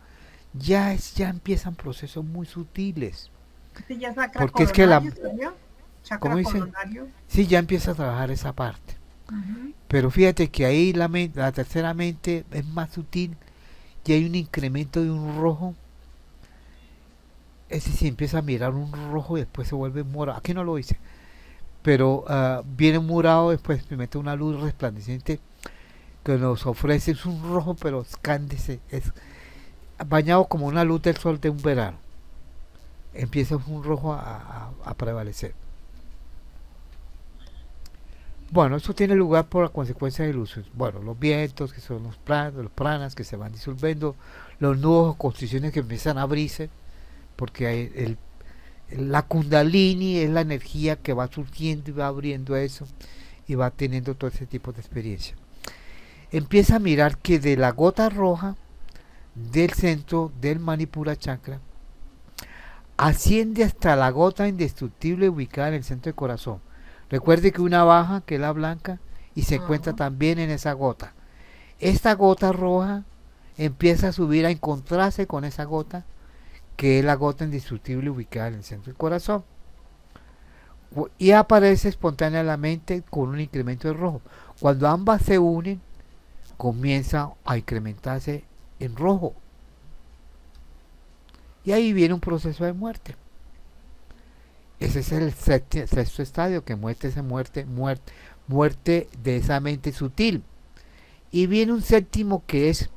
Ya empiezan procesos muy sutiles. Porque es que ¿cómo dice? Sí, ya empieza a trabajar esa parte. Pero fíjate que ahí la tercera mente es más sutil y hay un incremento de un rojo. Ese sí empieza a mirar un rojo y después se vuelve morado. Aquí no lo dice, pero viene morado, después se mete una luz resplandeciente que nos ofrece, es un rojo pero escándese, es bañado como una luz del sol de un verano. Empieza un rojo a prevalecer. Bueno, eso tiene lugar por la consecuencia de ilusiones. Bueno, los vientos, que son los pranas que se van disolviendo, los nudos o constricciones que empiezan a abrirse, porque la kundalini es la energía que va surgiendo y va abriendo eso y va teniendo todo ese tipo de experiencia. Empieza a mirar que de la gota roja del centro del Manipura chakra asciende hasta la gota indestructible ubicada en el centro del corazón. Recuerde que una baja, que es la blanca, y se encuentra también en esa gota. Esta gota roja empieza a subir a encontrarse con esa gota, que es la gota indestructible ubicada en el centro del corazón. y aparece espontáneamente con un incremento de rojo. Cuando ambas se unen, comienza a incrementarse en rojo. Y ahí viene un proceso de muerte. Ese es el sexto estadio, que muestra esa muerte de esa mente sutil. Y viene un séptimo, que es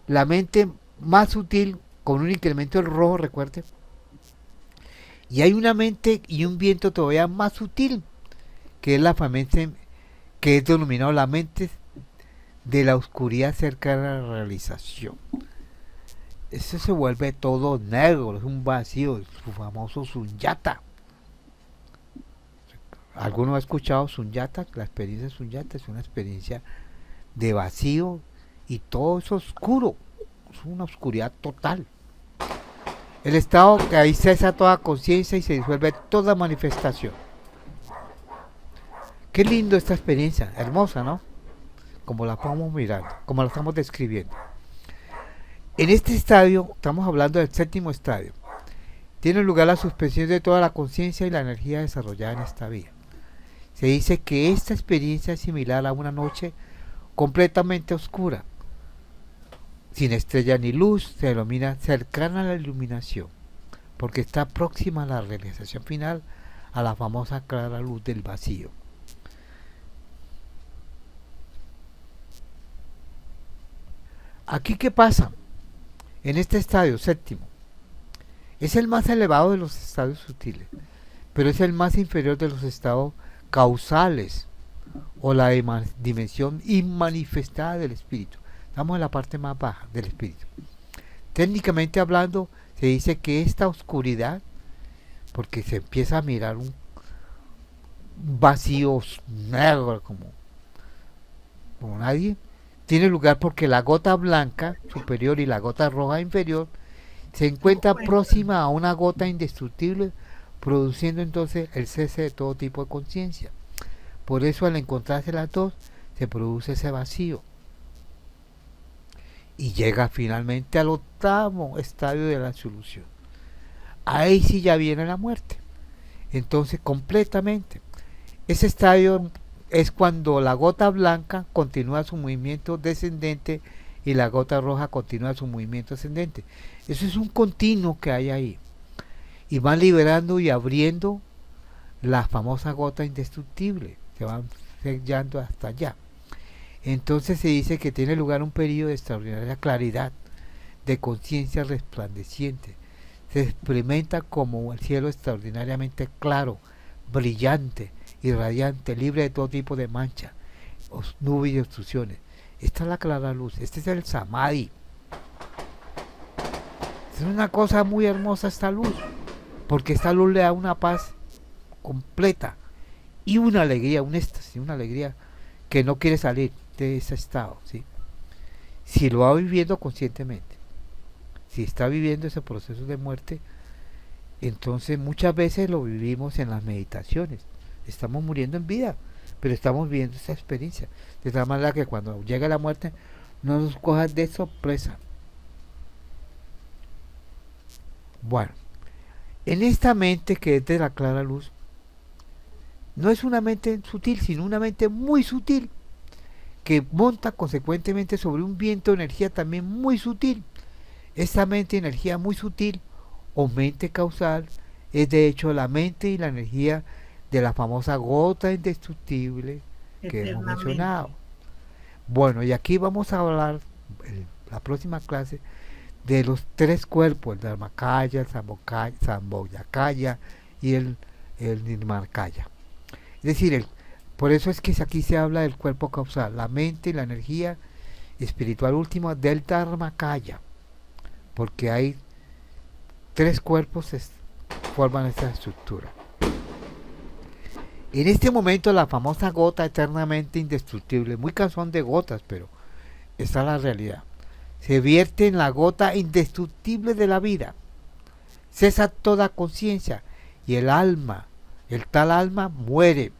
la mente más sutil con un incremento del rojo, recuerde. Y hay una mente y un viento todavía más sutil, que es la mente, que es denominado la mente de la oscuridad cercana a la realización. Eso se vuelve todo negro, es un vacío, su famoso sunyata. ¿Alguno ha escuchado sunyata? La experiencia de sunyata es una experiencia de vacío y todo es oscuro, es una oscuridad total. El estado que ahí cesa toda conciencia y se disuelve toda manifestación. Qué lindo esta experiencia, hermosa, ¿no? Como la estamos mirando, como la estamos describiendo. En este estadio, estamos hablando del séptimo estadio, tiene lugar la suspensión de toda la conciencia y la energía desarrollada en esta vida. Se dice que esta experiencia es similar a una noche completamente oscura, sin estrella ni luz, se denomina cercana a la iluminación, porque está próxima a la realización final, a la famosa clara luz del vacío. Aquí, ¿qué pasa? En este estadio séptimo, es el más elevado de los estadios sutiles, pero es el más inferior de los estados causales o la dimensión inmanifestada del espíritu. Estamos en la parte más baja del espíritu. Técnicamente hablando, se dice que esta oscuridad, porque se empieza a mirar un vacío negro como nadie, tiene lugar porque la gota blanca superior y la gota roja inferior se encuentra próxima a una gota indestructible, produciendo entonces el cese de todo tipo de conciencia. Por eso, al encontrarse las dos, se produce ese vacío. Y llega finalmente al octavo estadio de la absolución. Ahí sí ya viene la muerte. Entonces, completamente. Ese estadio es cuando la gota blanca continúa su movimiento descendente y la gota roja continúa su movimiento ascendente. Eso es un continuo que hay ahí. Y van liberando y abriendo la famosa gota indestructible. Se van sellando hasta allá. Entonces se dice que tiene lugar un periodo de extraordinaria claridad, de conciencia resplandeciente. Se experimenta como el cielo extraordinariamente claro, brillante y radiante, libre de todo tipo de mancha, nubes y obstrucciones. Esta es la clara luz, este es el samadhi. Es una cosa muy hermosa esta luz, porque esta luz le da una paz completa y una alegría, un éxtasis, una alegría que no quiere salir de ese estado, ¿sí? Si lo va viviendo conscientemente, si está viviendo ese proceso de muerte, entonces muchas veces lo vivimos en las meditaciones. Estamos muriendo en vida, pero estamos viviendo esa experiencia, de tal manera que cuando llega la muerte no nos coja de sorpresa. Bueno, en esta mente que es de la clara luz, no es una mente sutil, sino una mente muy sutil, que monta consecuentemente sobre un viento de energía también muy sutil. Esta mente de energía muy sutil o mente causal es de hecho la mente y la energía de la famosa gota indestructible que hemos mencionado. Bueno, y aquí vamos a hablar en la próxima clase de los tres cuerpos, el Dharmakaya, el Sambhogakaya y el Nirmanakaya. Es decir, por eso es que aquí se habla del cuerpo causal, la mente y la energía espiritual última del Dharmakaya, porque hay tres cuerpos que forman esta estructura. En este momento la famosa gota eternamente indestructible, muy cansón de gotas, pero esta es la realidad, se vierte en la gota indestructible de la vida, cesa toda conciencia y el alma, el tal alma muere.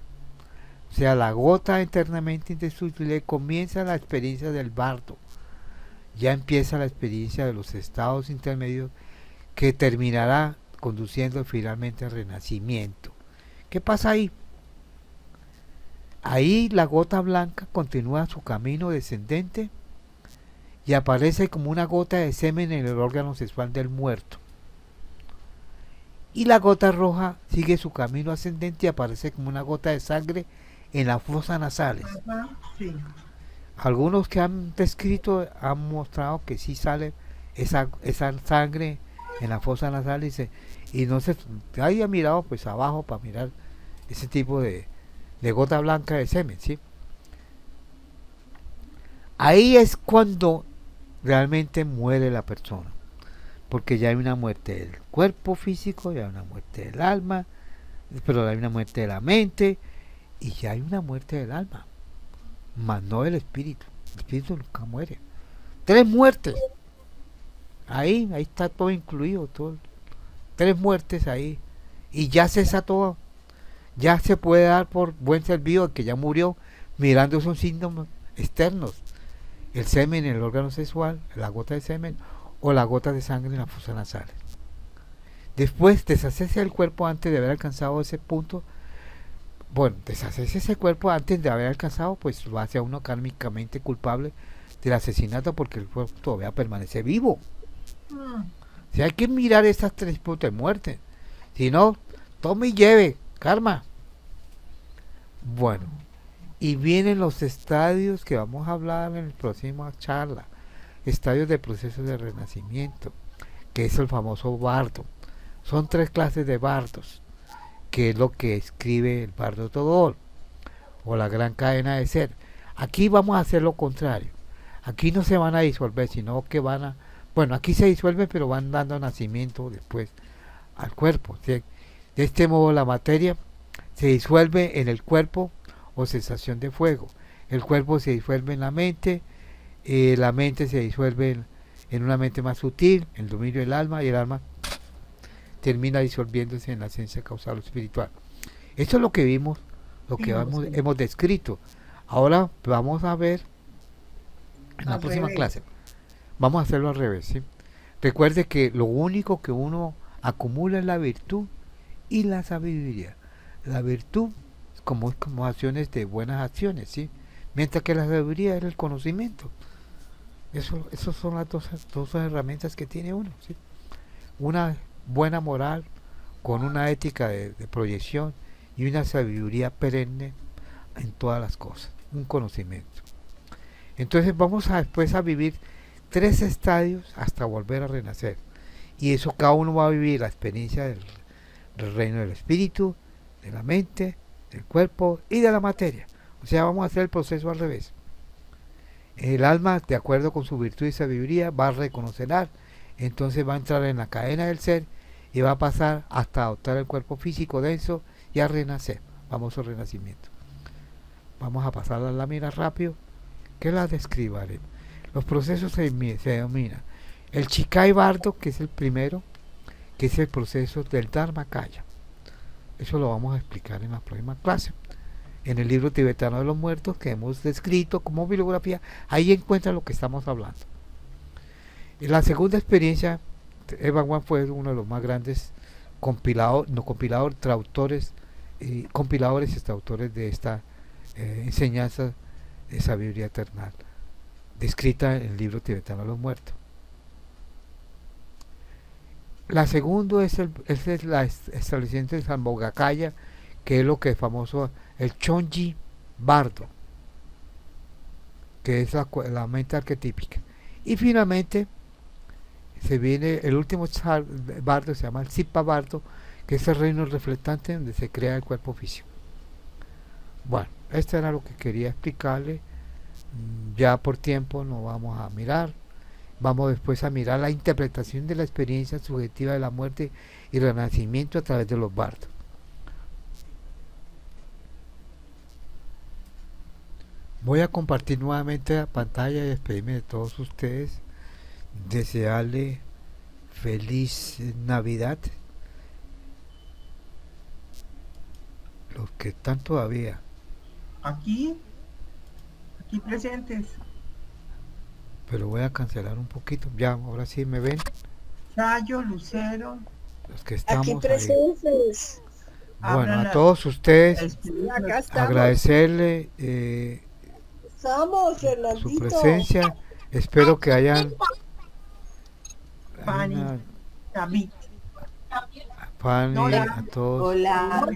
O sea, la gota eternamente indestructible comienza la experiencia del bardo. Ya empieza la experiencia de los estados intermedios que terminará conduciendo finalmente al renacimiento, ¿Qué pasa ahí? Ahí la gota blanca continúa su camino descendente y aparece como una gota de semen en el órgano sexual del muerto. Y la gota roja sigue su camino ascendente y aparece como una gota de sangre en las fosas nasales. Ajá, sí. Algunos que han descrito han mostrado que sí sale esa sangre en la fosa nasal y no se nadie ha mirado pues abajo para mirar ese tipo de gota blanca de semen, ¿sí? Ahí es cuando realmente muere la persona, porque ya hay una muerte del cuerpo físico, ya hay una muerte del alma, pero hay una muerte de la mente y ya hay una muerte del alma, más no del espíritu. El espíritu nunca muere. 3 muertes. Ahí está todo incluido, todo. 3 muertes ahí. Y ya cesa todo. Ya se puede dar por buen servido que ya murió mirando esos síntomas externos. El semen en el órgano sexual, la gota de semen o la gota de sangre en la fosa nasal. Después deshacerse del cuerpo antes de haber alcanzado ese punto. Bueno, deshacerse ese cuerpo antes de haber alcanzado, pues lo hace a uno kármicamente culpable del asesinato porque el cuerpo todavía permanece vivo. Si hay que mirar estas 3 puntos de muerte. Si no, tome y lleve, karma. Bueno, y vienen los estadios que vamos a hablar en la próxima charla. Estadios de proceso de renacimiento, que es el famoso bardo. Son 3 clases de bardos, que es lo que escribe el bardo Todol, o la gran cadena de ser. Aquí vamos a hacer lo contrario. Aquí no se van a disolver, sino que van a... Bueno, aquí se disuelven, pero van dando nacimiento después al cuerpo. ¿Sí? De este modo la materia se disuelve en el cuerpo o sensación de fuego. El cuerpo se disuelve en la mente se disuelve en una mente más sutil, el dominio del alma, y el alma termina disolviéndose en la esencia causal o espiritual. Esto es lo que vimos, lo que hemos descrito. Ahora vamos a ver en la próxima clase. Vamos a hacerlo al revés, ¿sí? Recuerde que lo único que uno acumula es la virtud y la sabiduría. La virtud como acciones de buenas acciones, ¿sí? Mientras que la sabiduría es el conocimiento. Esas son las dos herramientas que tiene uno, ¿sí? Una buena moral con una ética de proyección y una sabiduría perenne en todas las cosas, un conocimiento. Entonces vamos después a vivir 3 estadios hasta volver a renacer, y eso cada uno va a vivir la experiencia del reino del espíritu, de la mente, del cuerpo y de la materia. O sea, vamos a hacer el proceso al revés. El alma, de acuerdo con su virtud y sabiduría, va a reconocer, entonces va a entrar en la cadena del ser y va a pasar hasta adoptar el cuerpo físico denso y a renacer, famoso renacimiento. Vamos a pasar la lámina rápido, que la describaré. Los procesos se denominan el Chikai Bardo, que es el primero, que es el proceso del Dharmakaya. Eso lo vamos a explicar en la próxima clase. En el libro tibetano de los muertos que hemos descrito como bibliografía, ahí encuentra lo que estamos hablando. Y la segunda experiencia, Evan Wan fue uno de los más grandes compiladores y traductores de esta enseñanza de sabiduría eterna, descrita en el libro tibetano de los muertos. La segunda es la establecimiento del Sambhogakaya, que es lo que es famoso, el Chonji Bardo, que es la mente arquetípica. Y finalmente se viene el último bardo, se llama el Sipa Bardo, que es el reino reflectante donde se crea el cuerpo físico. Bueno, esto era lo que quería explicarle. Ya por tiempo no vamos a mirar. Vamos después a mirar la interpretación de la experiencia subjetiva de la muerte y renacimiento a través de los bardos. Voy a compartir nuevamente la pantalla y despedirme de todos ustedes. Desearle feliz Navidad. Los que están todavía aquí presentes. Pero voy a cancelar un poquito. Ya, ahora sí me ven. Chayo, Lucero. Los que estamos aquí presentes. Bueno, abran a todos ustedes Acá estamos. agradecerle Estamos, su Fernandito. presencia. Espero que hayan Fanny, una- David. Fanny, Hola. a todos, Hola.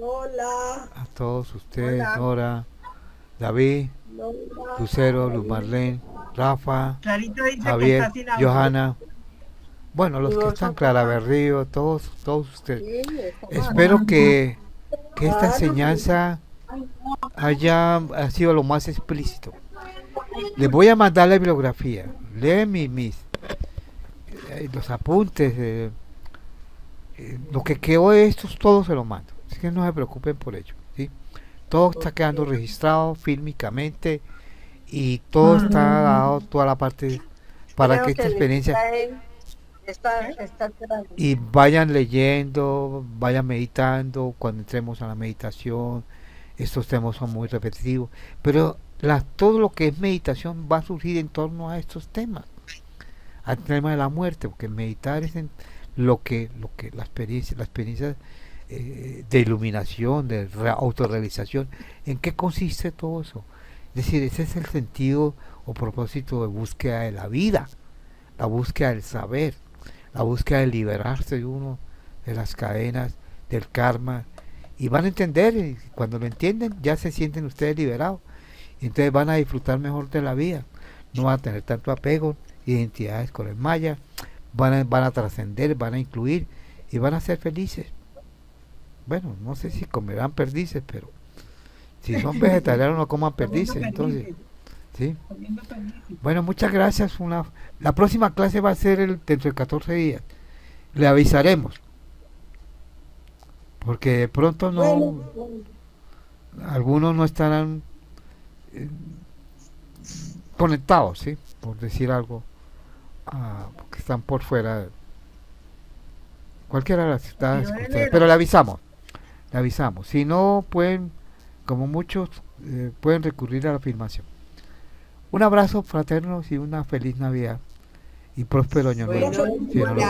Hola. a todos ustedes, Hola. Nora, David, Hola. Lucero, Luz Marlene, Rafa, Clarita dice que Javier, está sin audio. Johanna. Bueno, los que están, Clara Berrío, todos ustedes. Sí, estamos Espero acá. que esta enseñanza ha sido lo más explícito. Les voy a mandar la bibliografía. Leen los apuntes. Lo que quedó de estos, todo se lo mando. Así que no se preocupen por ello. ¿Sí? Todo está quedando registrado fílmicamente y todo está dado, toda la parte para Creo que esta el experiencia. Está esperando. Y vayan leyendo, vayan meditando. Cuando entremos a la meditación, estos temas son muy repetitivos, pero todo lo que es meditación va a surgir en torno a estos temas, al tema de la muerte, porque meditar es en lo que la experiencia de iluminación, de autorrealización, ¿en qué consiste todo eso? Es decir, ese es el sentido o propósito de búsqueda de la vida, la búsqueda del saber, la búsqueda de liberarse de uno de las cadenas del karma, y van a entender, y cuando lo entienden ya se sienten ustedes liberados, y entonces van a disfrutar mejor de la vida, no van a tener tanto apego, identidades con el maya, van a trascender, van a incluir y van a ser felices. Bueno, no sé si comerán perdices, pero si son vegetarianos no coman perdices, entonces, ¿sí? Bueno, muchas gracias. La próxima clase va a ser dentro de 14 días. Le avisaremos. Porque de pronto algunos no estarán conectados, ¿sí? Por decir algo, porque están por fuera. Cualquiera de las ciudades, pero le avisamos. Si no, pueden, como muchos, pueden recurrir a la filmación. Un abrazo fraterno y una feliz Navidad y próspero año nuevo. Bueno, Si no lo-